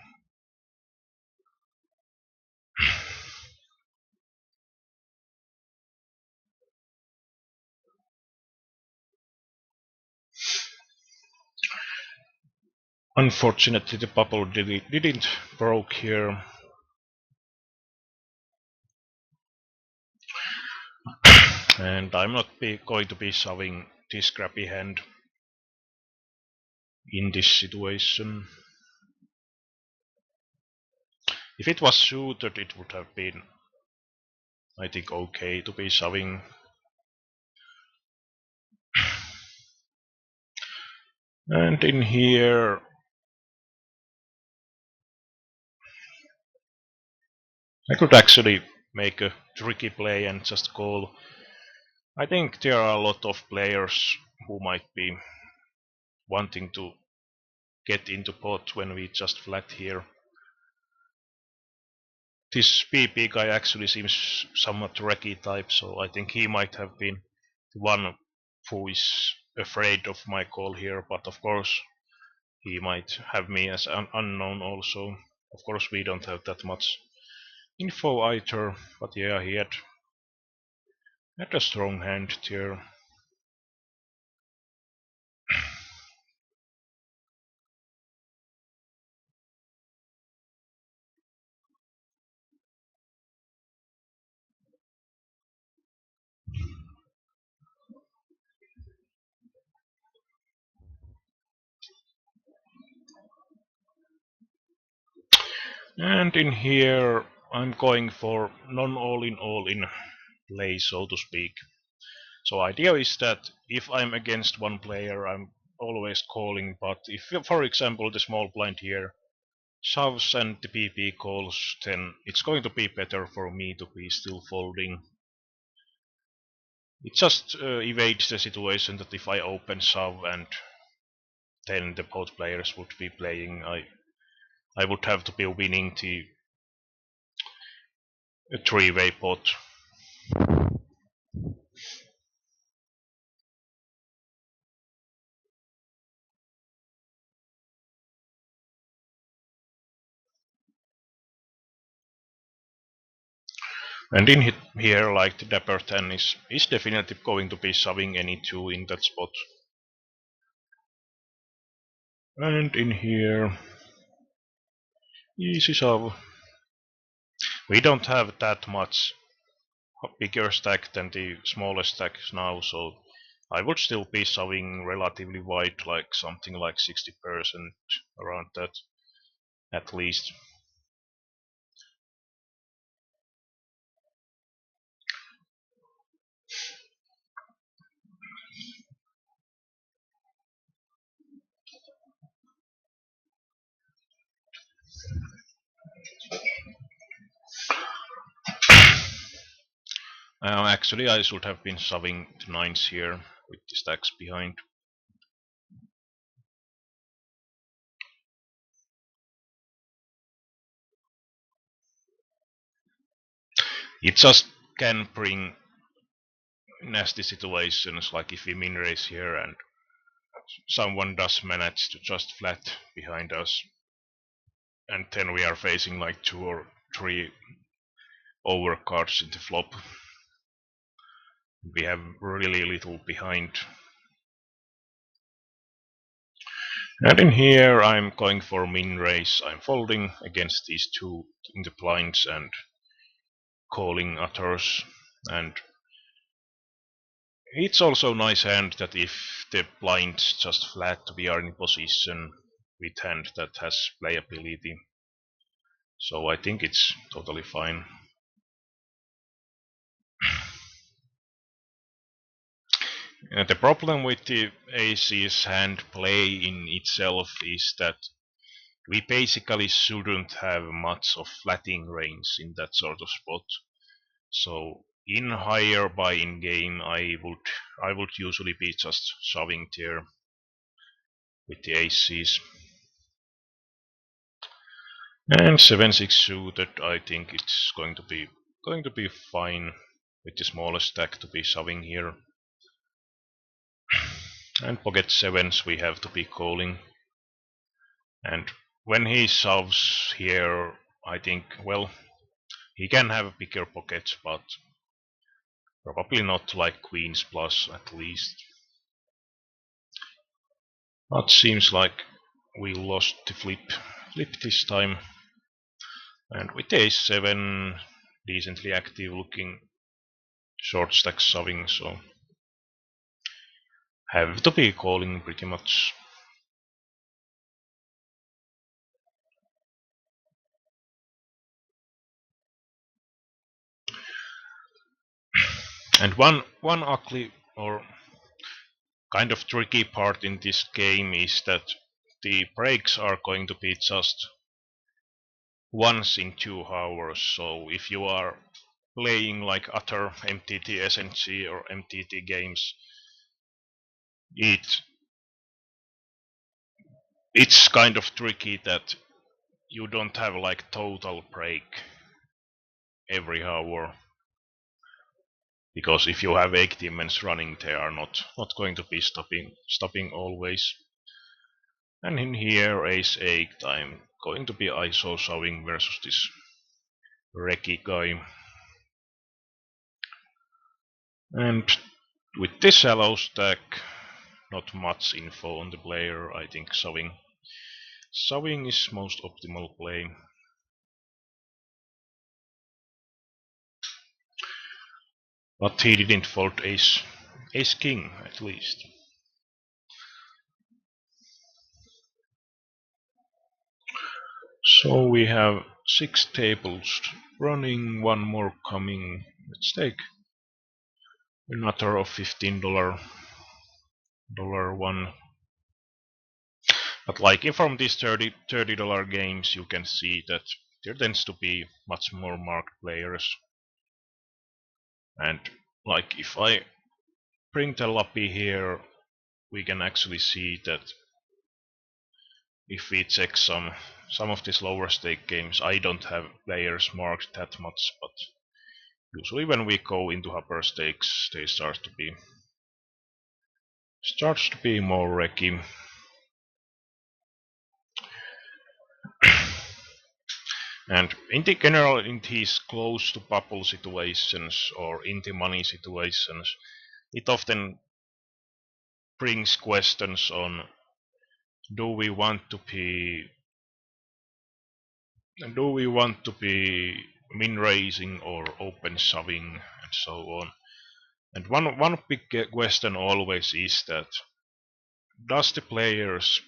Unfortunately the bubble didn't broke here. And I'm not going to be shoving this crappy hand in this situation. If it was suited it would have been, I think, okay to be shoving. And in here I could actually make a tricky play and just call. I think there are a lot of players who might be wanting to get into pot when we just flat here. This PP guy actually seems somewhat wrecky type, so I think he might have been the one who is afraid of my call here, but of course he might have me as an unknown also. Of course we don't have that much info either, but yeah, he had a strong hand there. And in here I'm going for non all in play, so to speak. So idea is that if I'm against one player I'm always calling, but if for example the small blind here shoves and the PP calls, then it's going to be better for me to be still folding. It just evades the situation that if I open shove and then the both players would be playing, I would have to be winning the three-way pot. And in here, like the Dapper 10 is definitely going to be shoving any 2 in that spot. And in here, easy shove. We don't have that much bigger stack than the smallest stacks now, so I would still be shoving relatively wide, like something like 60% around that, at least. Actually, I should have been shoving the 9s here with the stacks behind. It just can bring nasty situations, like if we min race here and someone does manage to just flat behind us, and then we are facing like 2 or 3 overcards in the flop. We have really little behind. And in here I'm going for min raise. I'm folding against these two in the blinds and calling others. And it's also nice hand that if the blinds just flat, we are in position with hand that has playability. So I think it's totally fine. The problem with the AC's hand play in itself is that we basically shouldn't have much of flatting range in that sort of spot. So in higher buy-in game, I would usually be just shoving there with the aces. And 7-6 suited, I think it's going to be fine with the smallest stack to be shoving here. And pocket sevens we have to be calling. And when he shoves here, I think, well, he can have bigger pockets, but probably not like queens plus at least. But seems like we lost the flip this time. And with ace 7, decently active looking short stack shoving, so have to be calling pretty much. And one ugly or kind of tricky part in this game is that the breaks are going to be just once in 2 hours. So if you are playing like other MTT, SNG or MTT games, it's kind of tricky that you don't have like total break every hour, because if you have 8 demons running, they are not going to be stopping always. And in here ace 8, I'm going to be ISO shoving versus this Reki guy. And with this shallow stack, not much info on the player. I think shoving is most optimal play. But he didn't fold ace king at least. So we have 6 tables running, one more coming. Let's take another of $15 one. But like from these $30 games, you can see that there tends to be much more marked players. And like if I bring the Lappy here, we can actually see that if we check some of these lower stake games, I don't have players marked that much, but usually when we go into upper stakes, they starts to be more wrecky. And in the general, in these close to bubble situations or in the money situations, it often brings questions on do we want to be min raising or open shoving and so on. And one big question always is that does the players,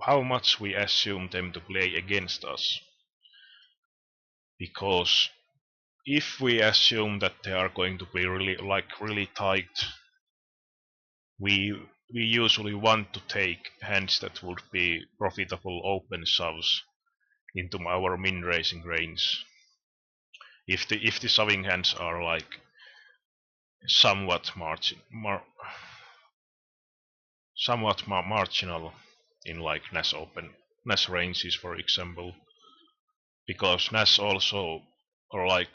how much we assume them to play against us? Because if we assume that they are going to be really tight, we usually want to take hands that would be profitable open shoves into our min raising range. If the shoving hands are like somewhat marginal in like NAS ranges, for example, because NAS also, or like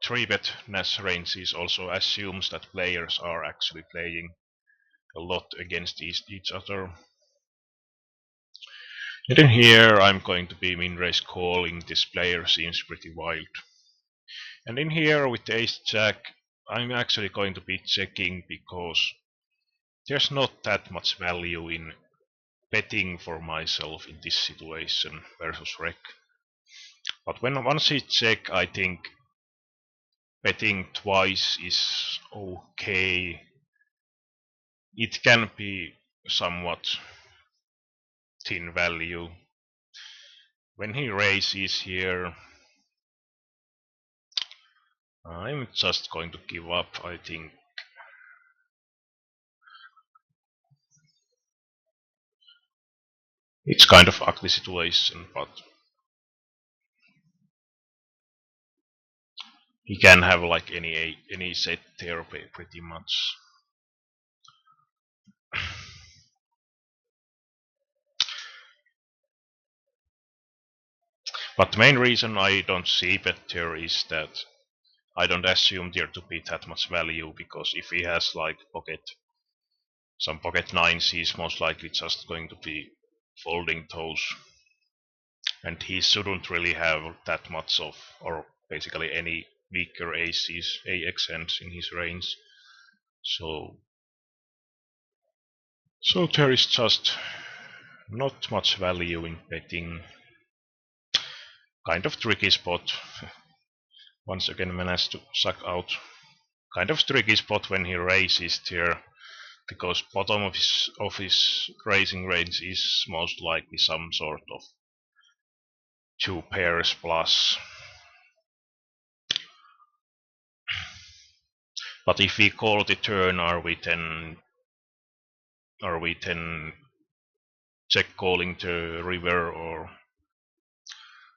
3-bet Nash ranges also assumes that players are actually playing a lot against each other. And in here I'm going to be min-raise calling. This player seems pretty wild. And in here with ace jack I'm actually going to be checking because there's not that much value in betting for myself in this situation versus rec. But once he check, I think betting twice is okay. It can be somewhat thin value. When he raises here, I'm just going to give up, I think. It's kind of ugly situation, but he can have like any set there pretty much. But the main reason I don't see bet there is that I don't assume there to be that much value, because if he has like some pocket nines, he's most likely just going to be folding those, and he shouldn't really have that much of, or basically any weaker aces, AXNs in his range. So there is just not much value in betting. Kind of tricky spot. Once again managed to suck out. Kind of tricky spot when he raises there, because bottom of his raising range is most likely some sort of 2 pairs plus. But if we call the turn, are we then check calling the river or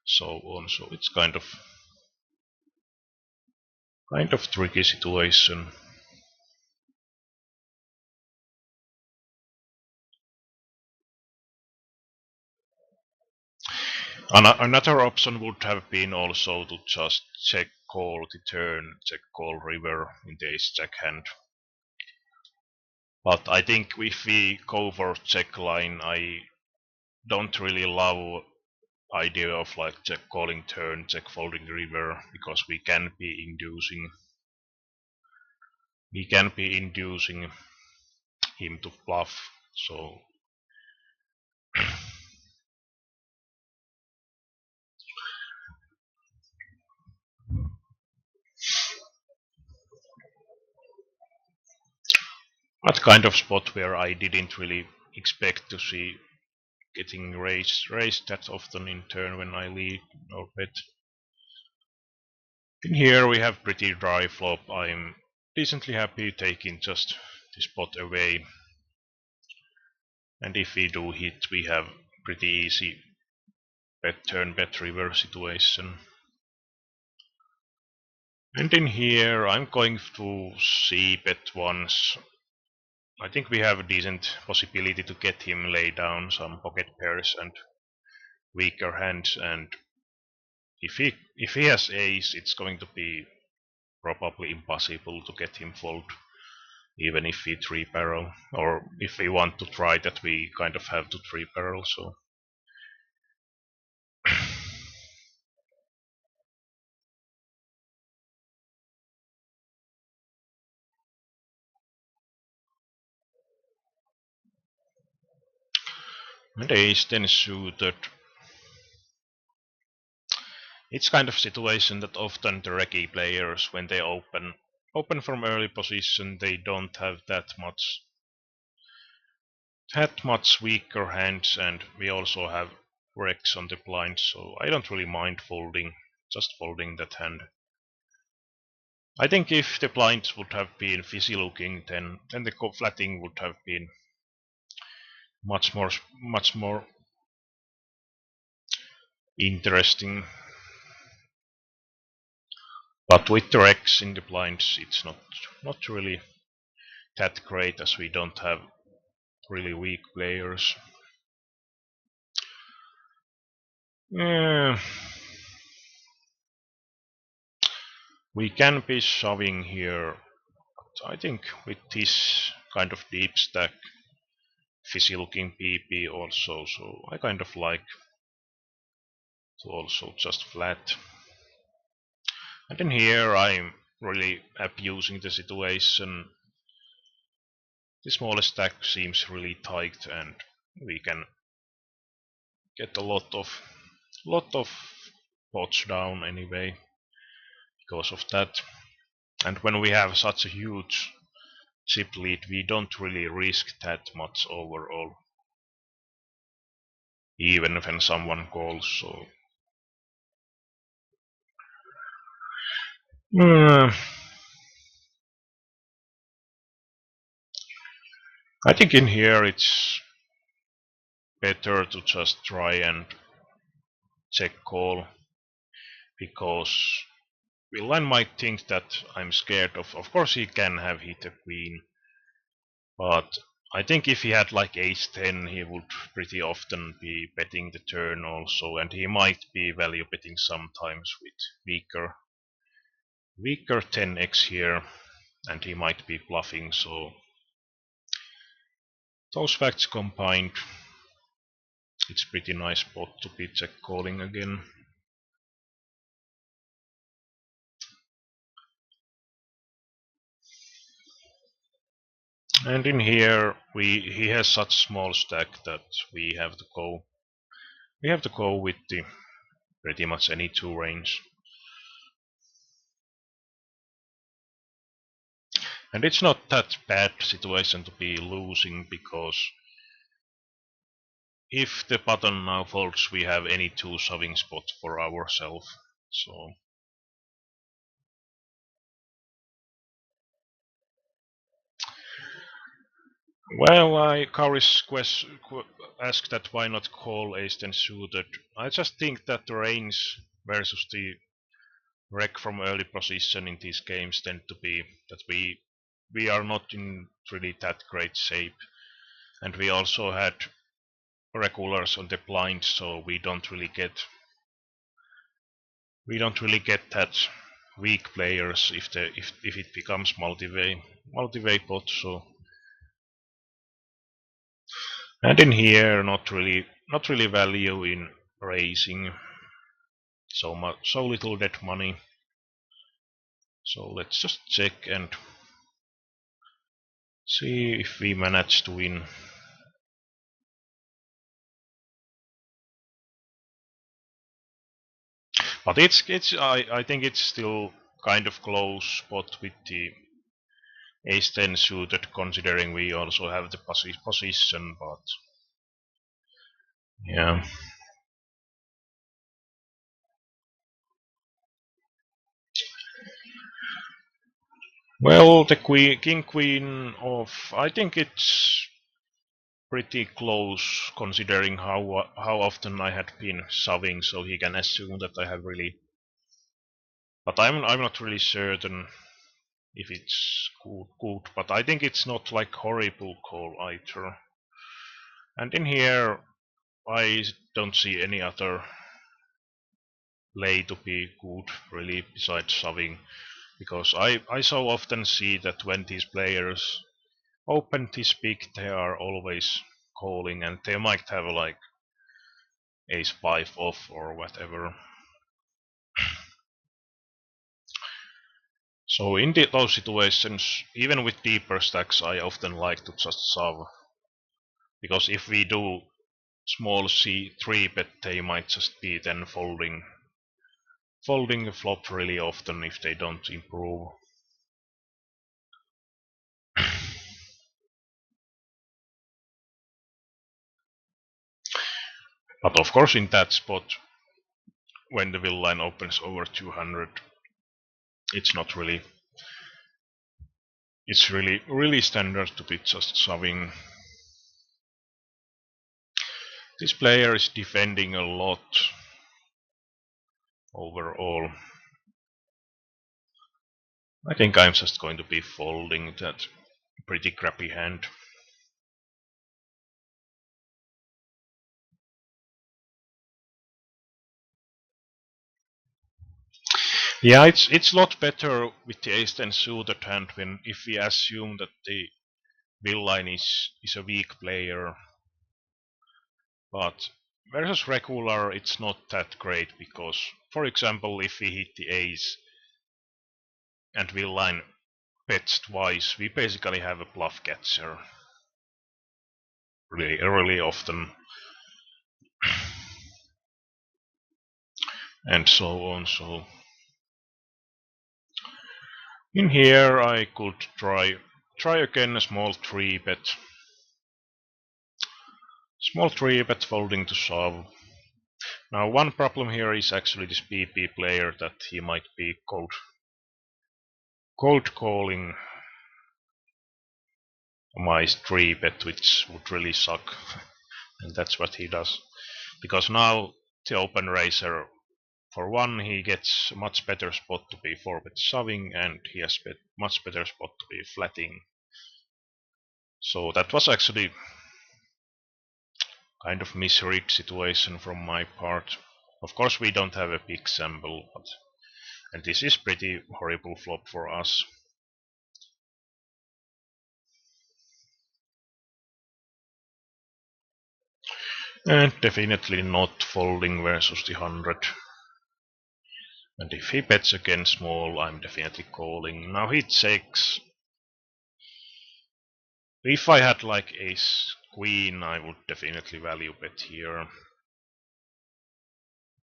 so on? So it's kind of tricky situation. Another option would have been also to just check call the turn, check call river in the ace jack hand. But I think if we go for check line, I don't really love idea of like check calling turn, check folding river, because we can be inducing him to bluff. So that kind of spot where I didn't really expect to see getting raised that often in turn when I lead or bet. In here we have pretty dry flop. I'm decently happy taking just the spot away. And if we do hit, we have pretty easy bet turn, bet river situation. And in here I'm going to see bet once. I think we have a decent possibility to get him lay down some pocket pairs and weaker hands, and if he has ace, it's going to be probably impossible to get him fold, even if we 3-barrel, or if we want to try that, we kind of have to 3-barrel. So and ace then suited. It's kind of situation that often the reggae players, when they open from early position, they don't have that much weaker hands, and we also have wrecks on the blind, so I don't really mind just folding that hand. I think if the blinds would have been fizzy looking, then the flatting would have been much more interesting. But with the wrecks in the blinds, it's not really that great, as we don't have really weak players. Yeah. We can be shoving here, but I think with this kind of deep stack, fishy looking PP also, so I kind of like to also just flat. And in here I'm really abusing the situation. The smallest stack seems really tight and we can get a lot of pots down anyway because of that. And when we have such a huge chip lead, we don't really risk that much overall, even when someone calls. So uh, I think in here it's better to just try and check call because Villain might think that I'm scared of. Of course, he can have hit a queen, but I think if he had like ace 10, he would pretty often be betting the turn also, and he might be value betting sometimes with weaker 10x here, and he might be bluffing. So those facts combined, it's pretty nice spot to be check calling again. And in here, he has such small stack that we have to go. We have to go with the pretty much any two range. And it's not that bad situation to be losing because if the button now folds, we have any two shoving spots for ourselves. So well, Kauris asked that why not call ace-10 suited. I just think that the range versus the wreck from early position in these games tend to be that we are not in really that great shape, and we also had regulars on the blind, so we don't really get that weak players if it becomes multi-way pot. So and in here not really value in raising so little dead money. So let's just check and see if we manage to win. But I think it's still kind of close spot with the ace-10 suited, considering we also have the position. But yeah, well, the king queen of I think it's pretty close considering how often I had been shoving, so he can assume that I have really. But I'm not really certain if it's good, but I think it's not like horrible call either. And in here, I don't see any other play to be good really besides shoving, because I so often see that when these players open this big, they are always calling, and they might have like ace 5 off or whatever. So in those situations, even with deeper stacks, I often like to just shove, because if we do small C3 bet, they might just be then folding a flop really often if they don't improve. But of course, in that spot, when the will line opens over 200, it's not really. It's really standard to be just shoving. This player is defending a lot overall. I think I'm just going to be folding that pretty crappy hand. Yeah, it's a lot better with the ace ten suited hand when if we assume that the villain is a weak player, but versus regular it's not that great because, for example, if we hit the ace and villain bets twice, we basically have a bluff catcher really often, and so on. So in here I could try again a small three bet folding to solve. Now one problem here is actually this PP player that he might be cold calling my 3 bet, which would really suck. And that's what he does. Because now the open raiser, for one, he gets a much better spot to be 4-bet shoving, and he has much better spot to be flatting. So that was actually kind of misread situation from my part. Of course, we don't have a big sample, and this is pretty horrible flop for us. And definitely not folding versus the 100. And if he bets again small, I'm definitely calling. Now he checks. If I had like ace queen, I would definitely value bet here.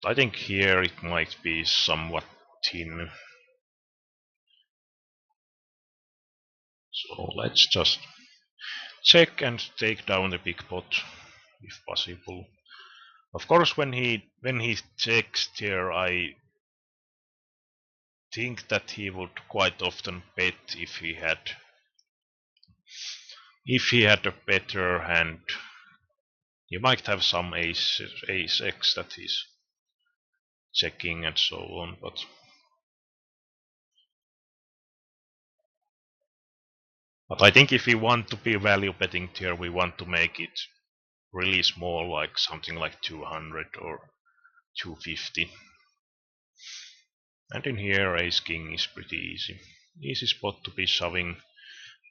I think here it might be somewhat thin. So let's just check and take down the big pot if possible. Of course, when he checks here, I think that he would quite often bet if he had a better hand. He might have some ace X that he's checking and so on, but I think if we want to be value betting here, we want to make it really small, like something like 200 or 250. And in here, ace king is pretty easy spot to be shoving.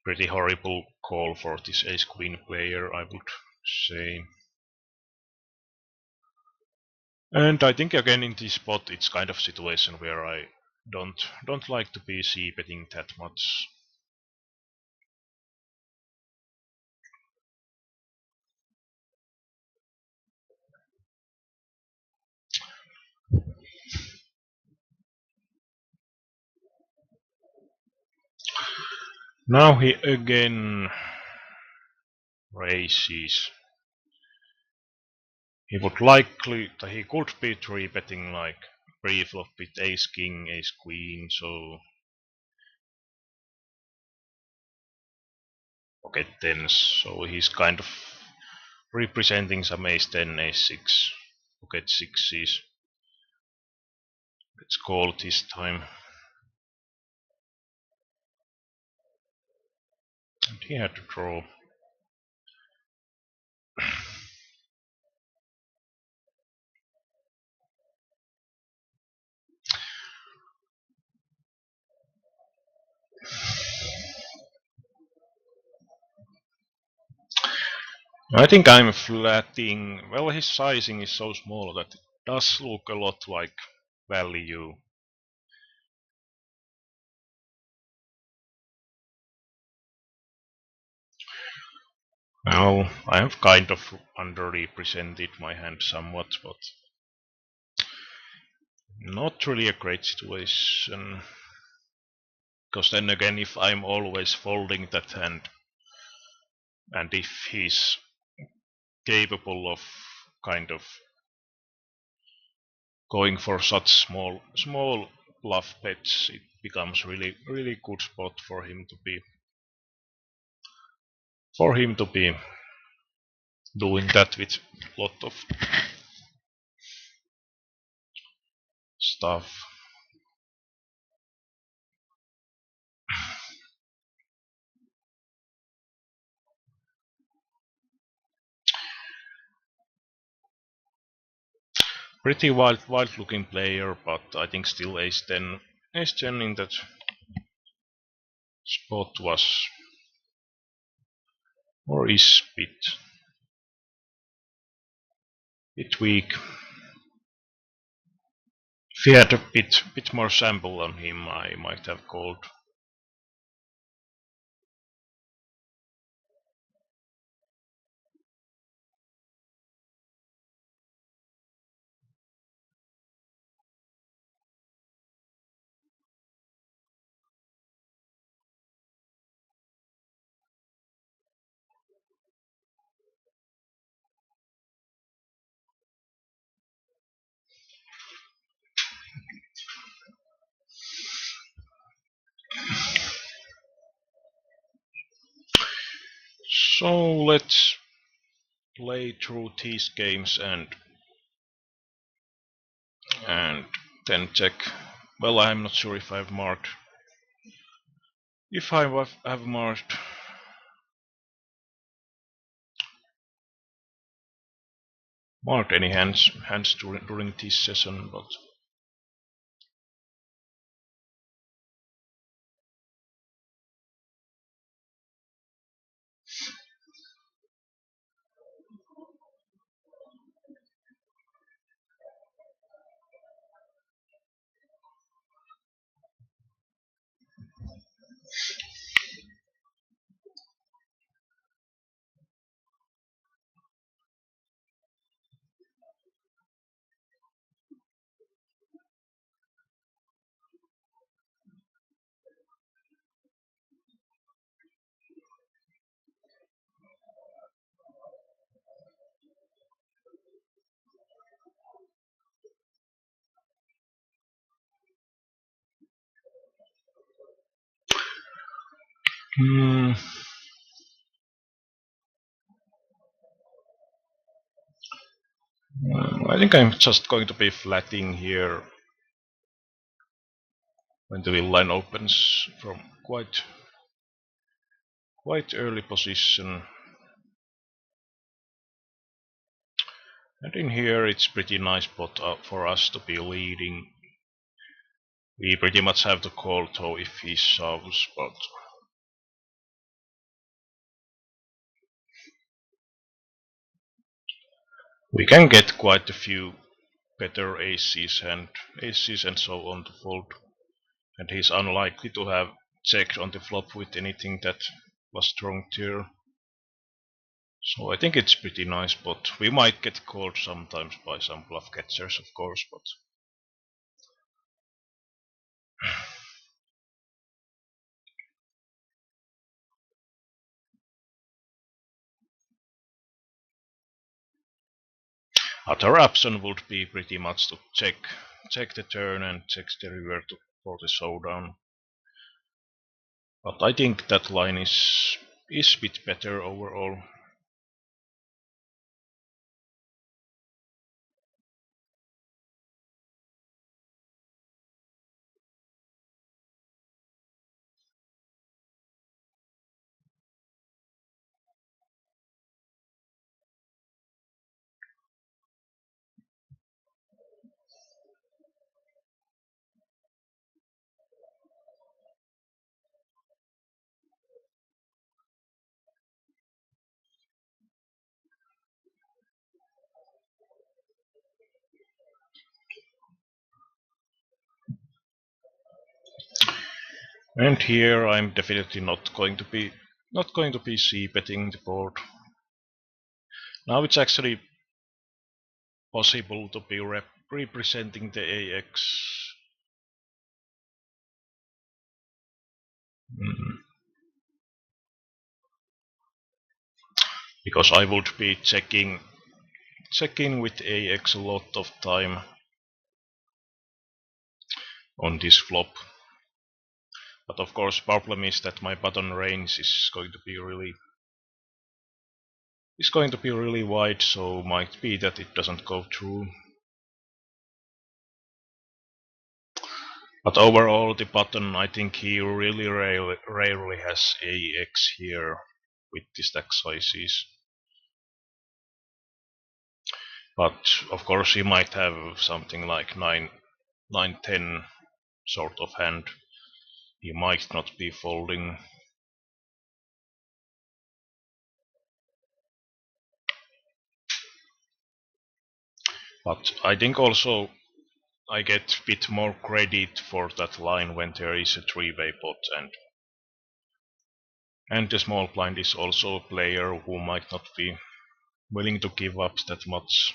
Pretty horrible call for this ace queen player, I would say. And I think again in this spot it's kind of situation where I don't like to be c betting that much. Now he again raises. He could be 3 betting like pre-flop with ace king, ace queen, so pocket tens. So he's kind of representing some ace 10, ace 6, pocket sixes. Let's call this time. And he had to draw. I think I'm flatting. Well, his sizing is so small that it does look a lot like value. Now, I have kind of underrepresented my hand somewhat, but not really a great situation. Because then again, if I'm always folding that hand, and if he's capable of kind of going for such small bluff bets, it becomes really good spot for him to be doing that with lot of stuff. Pretty wild looking player, but I think still ace 10 ace-10 in that spot was, or is bit weak. If he had a bit more sample on him, I might have called. So let's play through these games and then check. Well, I'm not sure if I've marked. If I have marked any hands during this session, but hmm, I think I'm just going to be flatting here when the wheel line opens from quite early position. And in here it's pretty nice spot for us to be leading. We pretty much have to call though if he shoves, but we can get quite a few better aces and so on to fold. And he's unlikely to have checked on the flop with anything that was strong there. So I think it's pretty nice, but we might get called sometimes by some bluff catchers, of course, but other option would be pretty much to check the turn and check the river for the showdown. But I think that line is a bit better overall. And here I'm definitely not going to be c-betting the board. Now it's actually possible to be representing the AX. Because I would be checking with AX a lot of time on this flop. But of course problem is that my button range is going to be really wide, so might be that it doesn't go through. But overall the button, I think he really rarely has AX here with the stack sizes. But of course he might have something like 9, 10 sort of hand he might not be folding. But I think also I get a bit more credit for that line when there is a three-way pot, and the small blind is also a player who might not be willing to give up that much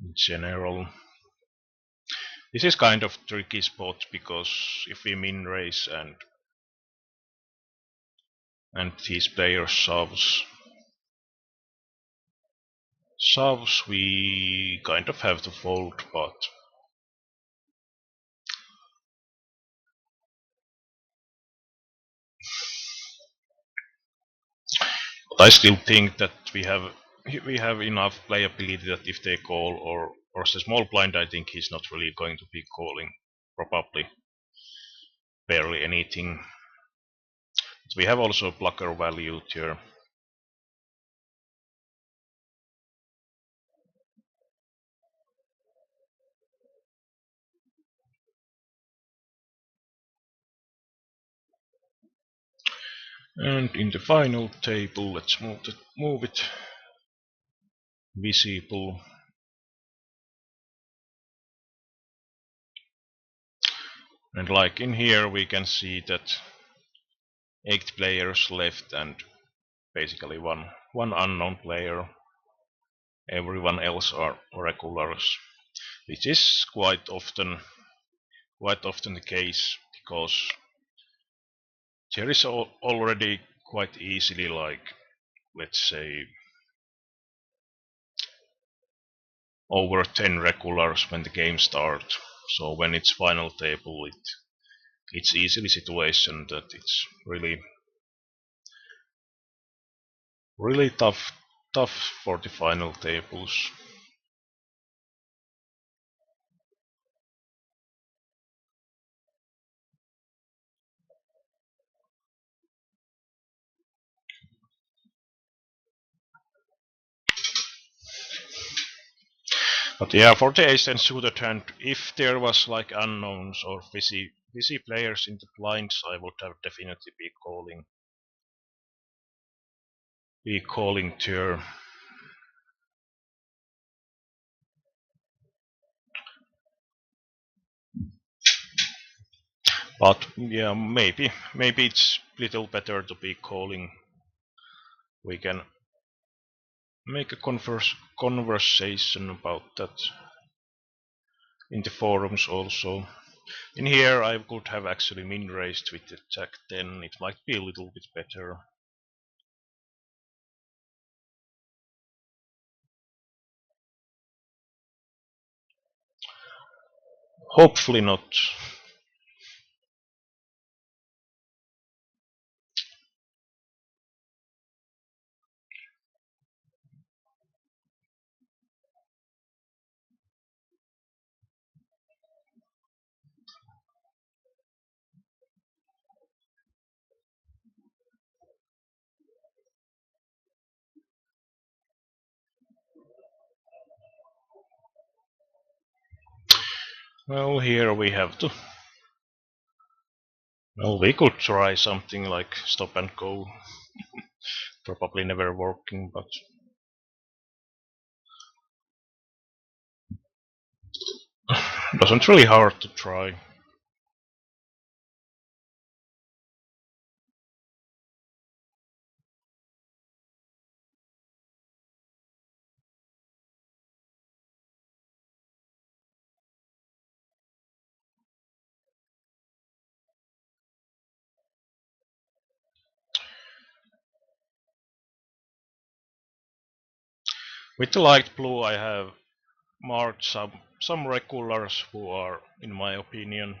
in general. This is kind of tricky spot because if we min raise and these players shoves, we kind of have to fold, but I still think that we have enough playability that if they call or the small blind, I think he's not really going to be calling probably barely anything. But we have also blocker value here. And in the final table, let's move it visible. And like in here, we can see that 8 players left and basically one unknown player. Everyone else are regulars, which is quite often the case because there is already quite easily, like, let's say, over 10 regulars when the game starts. So when it's final table, it's easily situation that it's really tough for the final tables. But yeah, for the ace and suited hand, if there was like unknowns or busy players in the blinds, I would have definitely be calling there. But yeah, maybe it's little better to be calling. We can make a conversation about that in the forums also. In here I could have actually min raised with the jack 10, it might be a little bit better. Hopefully not. Well, here we have to. Well, we could try something like stop and go. Probably never working, but doesn't really hard to try. With the light blue, I have marked some regulars who are, in my opinion,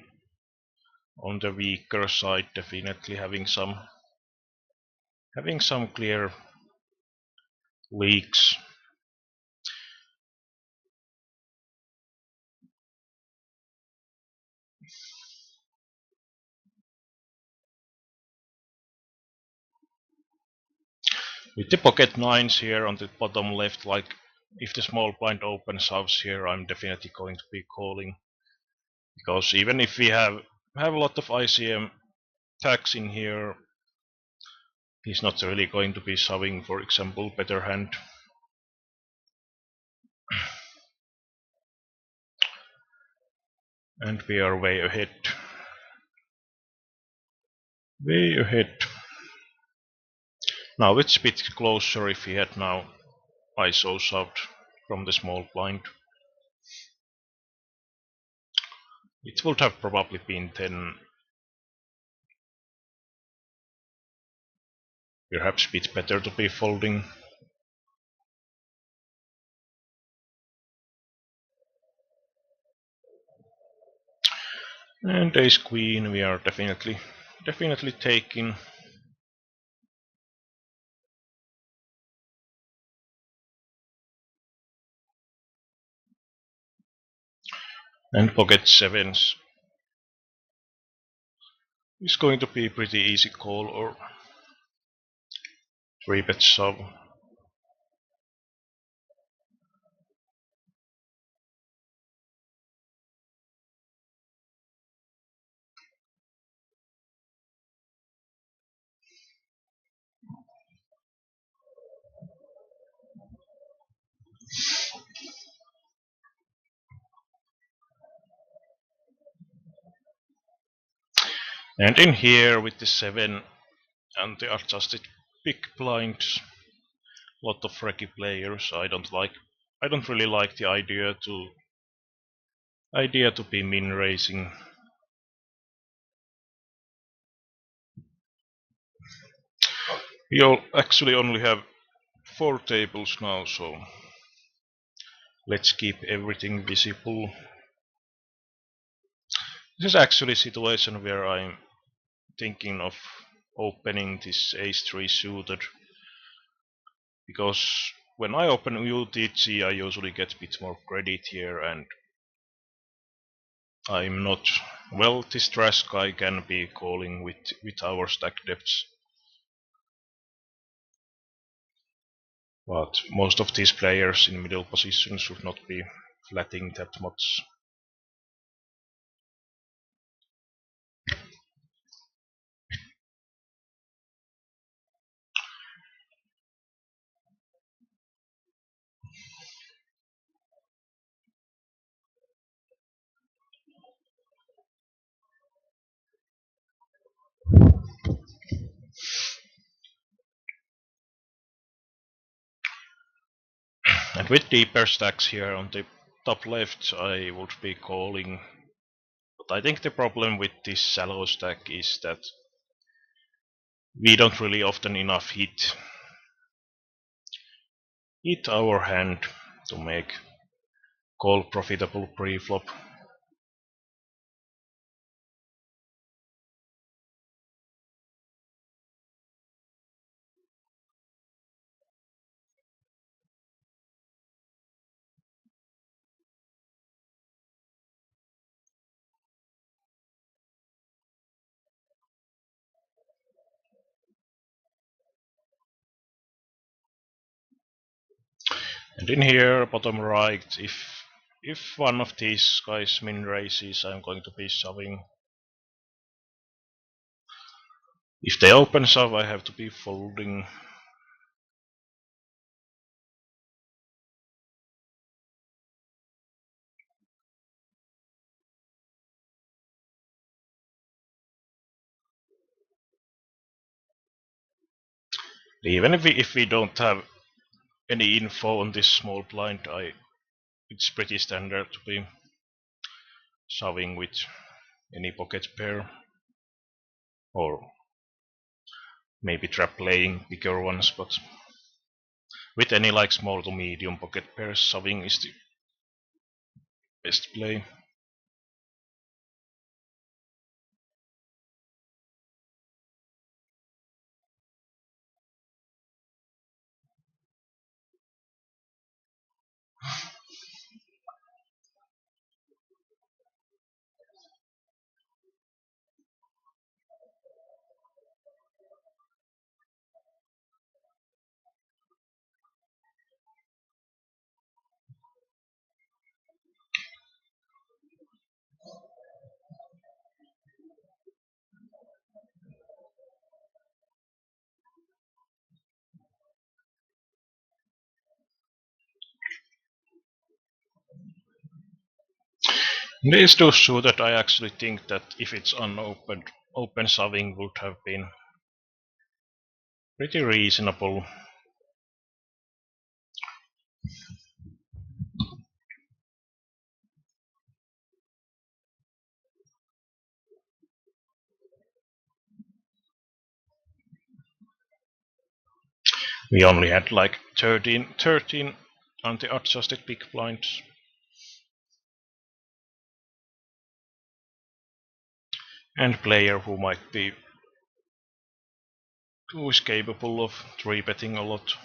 on the weaker side. Definitely having some clear leaks. With the pocket nines here on the bottom left, like if the small blind opens house here, I'm definitely going to be calling. because even if we have a lot of ICM tags in here, he's not really going to be shoving, for example, better hand. And we are way ahead. Way ahead. Now it's a bit closer if we had now ISOs out from the small blind. It would have probably been 10, perhaps a bit better to be folding. And ace queen we are definitely taking. And pocket sevens is going to be pretty easy call or 3-bet shove. And in here with the 7 and the adjusted big blinds, lot of freaky players. I don't really like the idea to be min raising. We all actually only have 4 tables now, so let's keep everything visible. This is actually a situation where I'm thinking of opening this ace-3 suited, because when I open UTG I usually get a bit more credit here, and I'm not, well, this trash guy can be calling with our stack depths, but most of these players in middle position should not be flatting that much. And with deeper stacks here on the top left I would be calling, but I think the problem with this shallow stack is that we don't really often enough hit our hand to make call profitable pre-flop. And in here, bottom right, if one of these guys min raises, I'm going to be shoving. If they open shove, I have to be folding. Even if we don't have any info on this small blind, it's pretty standard to be shoving with any pocket pair, or maybe trap playing bigger ones, but with any like small to medium pocket pairs, shoving is the best play. These two suited, I actually think that if it's unopened, open shoving would have been pretty reasonable. We only had like 13 anti-adjusted big blinds. And player who is capable of 3-betting a lot.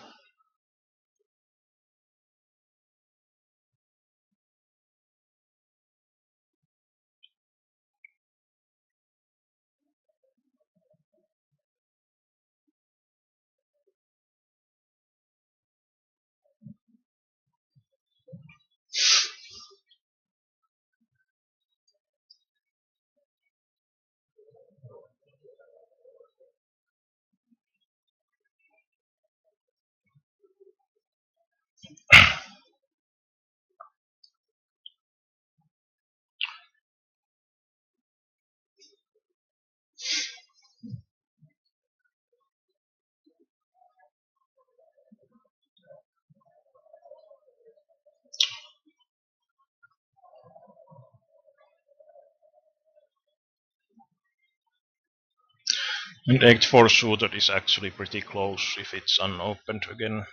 And 8-4 suited is actually pretty close if it's unopened again.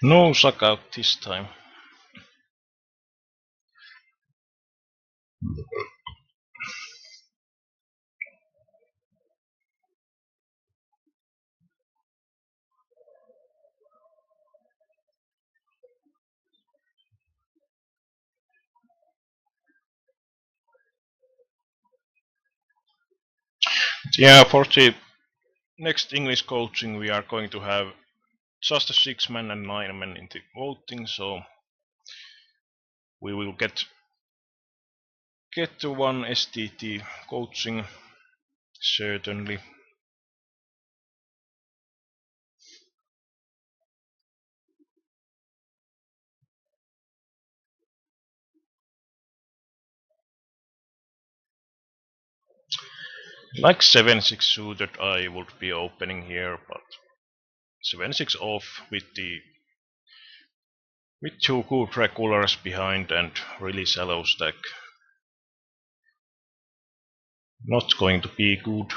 No suck out this time. Yeah, for the next English coaching we are going to have just a 6-man and 9-man in the voting, so we will get to one STT coaching certainly. Like 7-6 suited I would be opening here, but 7-6 off with two good regulars behind and really shallow stack. Not going to be good.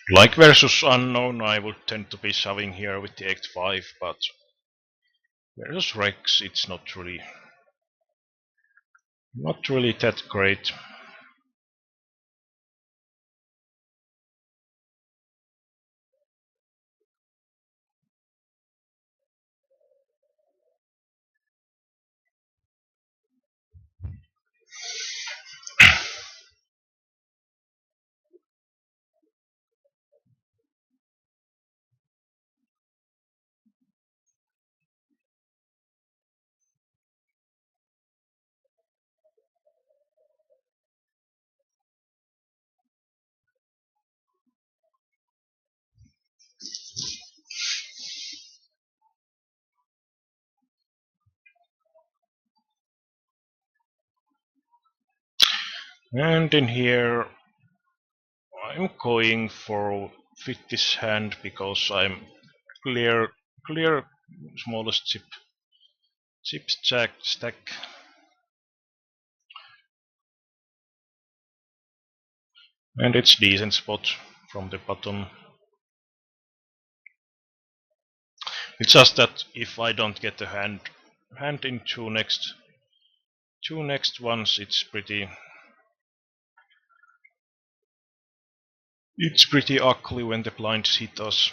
Like versus unknown, I would tend to be shoving here with the 8-5, but versus Rex, it's not really that great. And in here, I'm going for fit this hand because I'm clear smallest chip stack, and it's decent spot from the bottom. It's just that if I don't get the hand in two next ones, it's pretty ugly when the blinds hit us.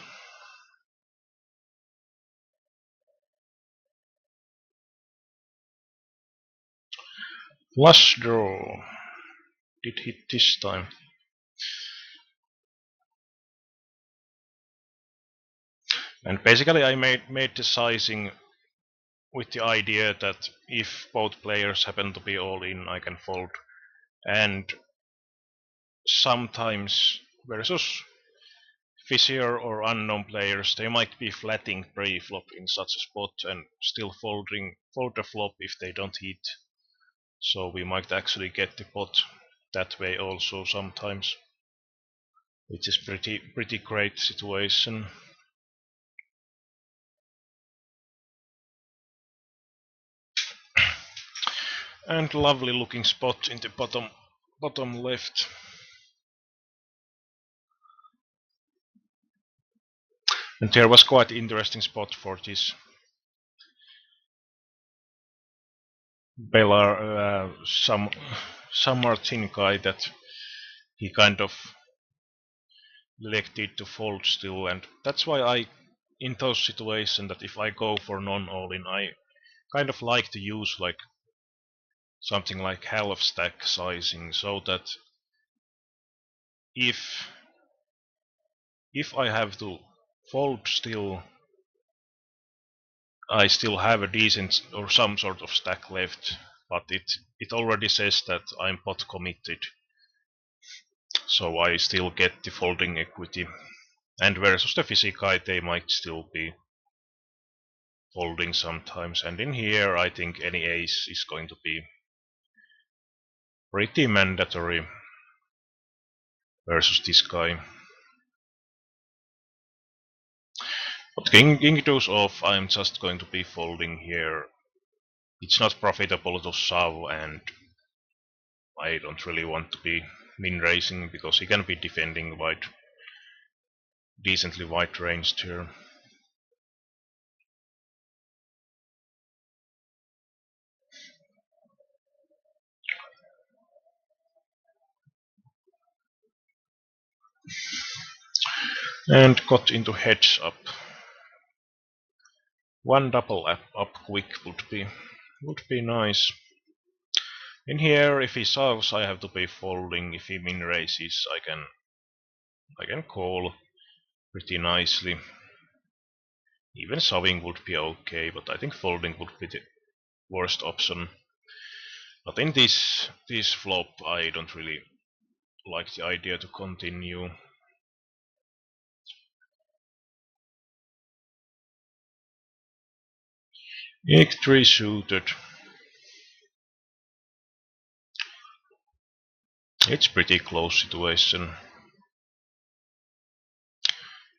Flush draw did hit this time. And basically I made the sizing with the idea that if both players happen to be all in, I can fold. And sometimes versus Fissure or unknown players, they might be flatting pre-flop in such a spot and still fold the flop if they don't hit. So we might actually get the pot that way also sometimes, which is pretty great situation. And lovely looking spot in the bottom left. And there was quite interesting spot for this Belar San Martin guy that he kind of elected to fold still, and that's why I, in those situations, that if I go for non all in, I kind of like to use like something like half stack sizing, so that if I have to fold still, I still have a decent or some sort of stack left, but it already says that I'm pot committed, so I still get the folding equity. And versus the Physikai, they might still be folding sometimes. And in here, I think any ace is going to be pretty mandatory versus this guy. But king deuce off, I'm just going to be folding here. It's not profitable to shove, and I don't really want to be min raising because he can be defending decently wide range here. And got into heads up. One double up quick would be nice. In here, if he solves, I have to be folding. If he min raises, I can call pretty nicely. Even shoving would be okay, but I think folding would be the worst option. But in this flop, I don't really like the idea to continue. X3 suited. It's pretty close situation.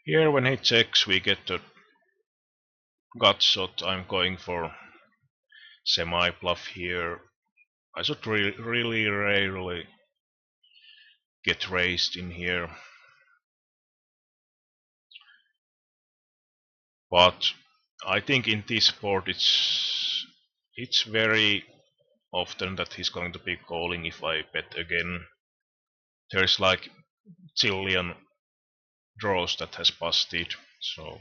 Here when he checks, we get the gut shot. I'm going for semi bluff here. I should really rarely get raised in here. But I think in this board it's very often that he's going to be calling if I bet again. There's like zillion draws that has busted, so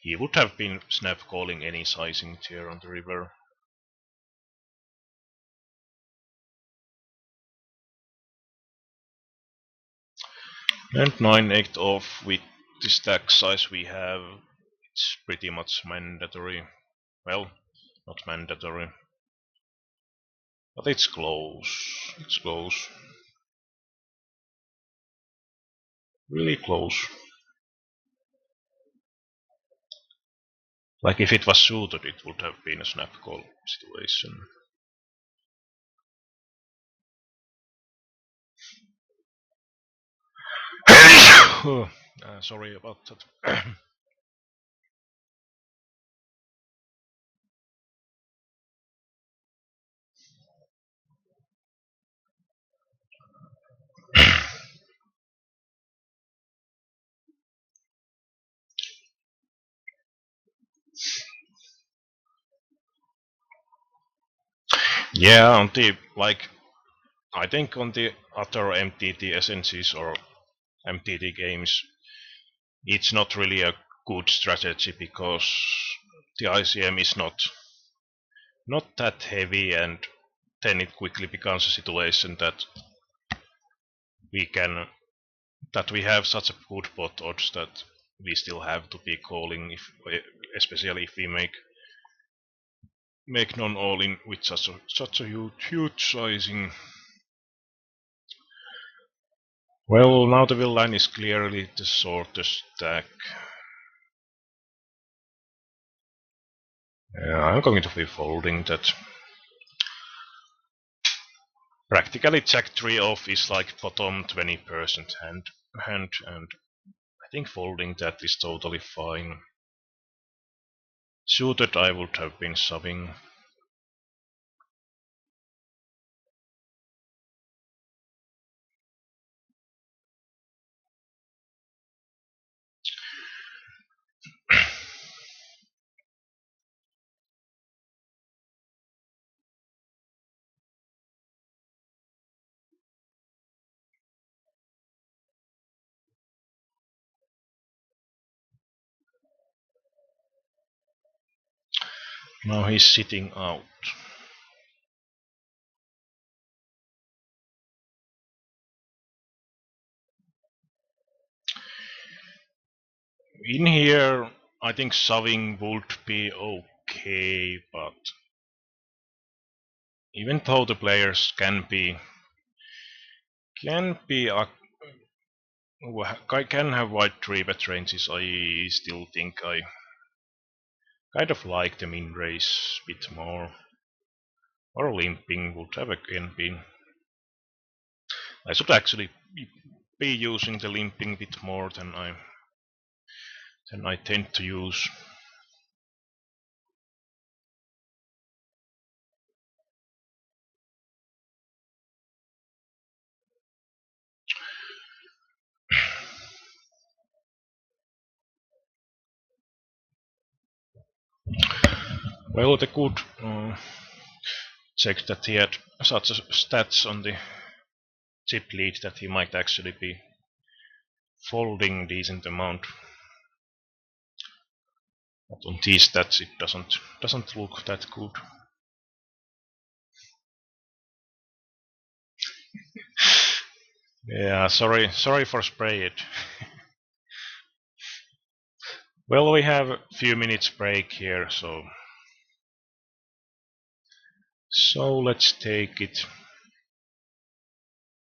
he would have been snap calling any sizing tier on the river. And 9-8 off with the stack size we have, it's pretty much mandatory. Well, not mandatory, but it's close. It's close. Really close. Like if it was suited, it would have been a snap call situation. Sorry about that. Yeah, on the like, I think on the other MTT SNCs or MTT games, it's not really a good strategy because the ICM is not that heavy, and then it quickly becomes a situation that we can that we have such a good bot odds that we still have to be calling, if especially if we make non all in with such a huge sizing. Well, now the will line is clearly the shortest stack. I'm going to be folding that. Practically Jack 3 off is like bottom 20% hand, and I think folding that is totally fine. Suited I would have been shoving. Now he's sitting out. In here, I think shoving would be okay, but even though the players can have wide 3-bet ranges, I still think I kind of like the min raise a bit more. Or limping would have again been. I should actually be using the limping a bit more than I tend to use. Well, the good check that he had such a stats on the chip lead that he might actually be folding decent amount. But on these stats it doesn't look that good. Yeah, sorry for spray it. Well, we have a few minutes break here, so let's take it.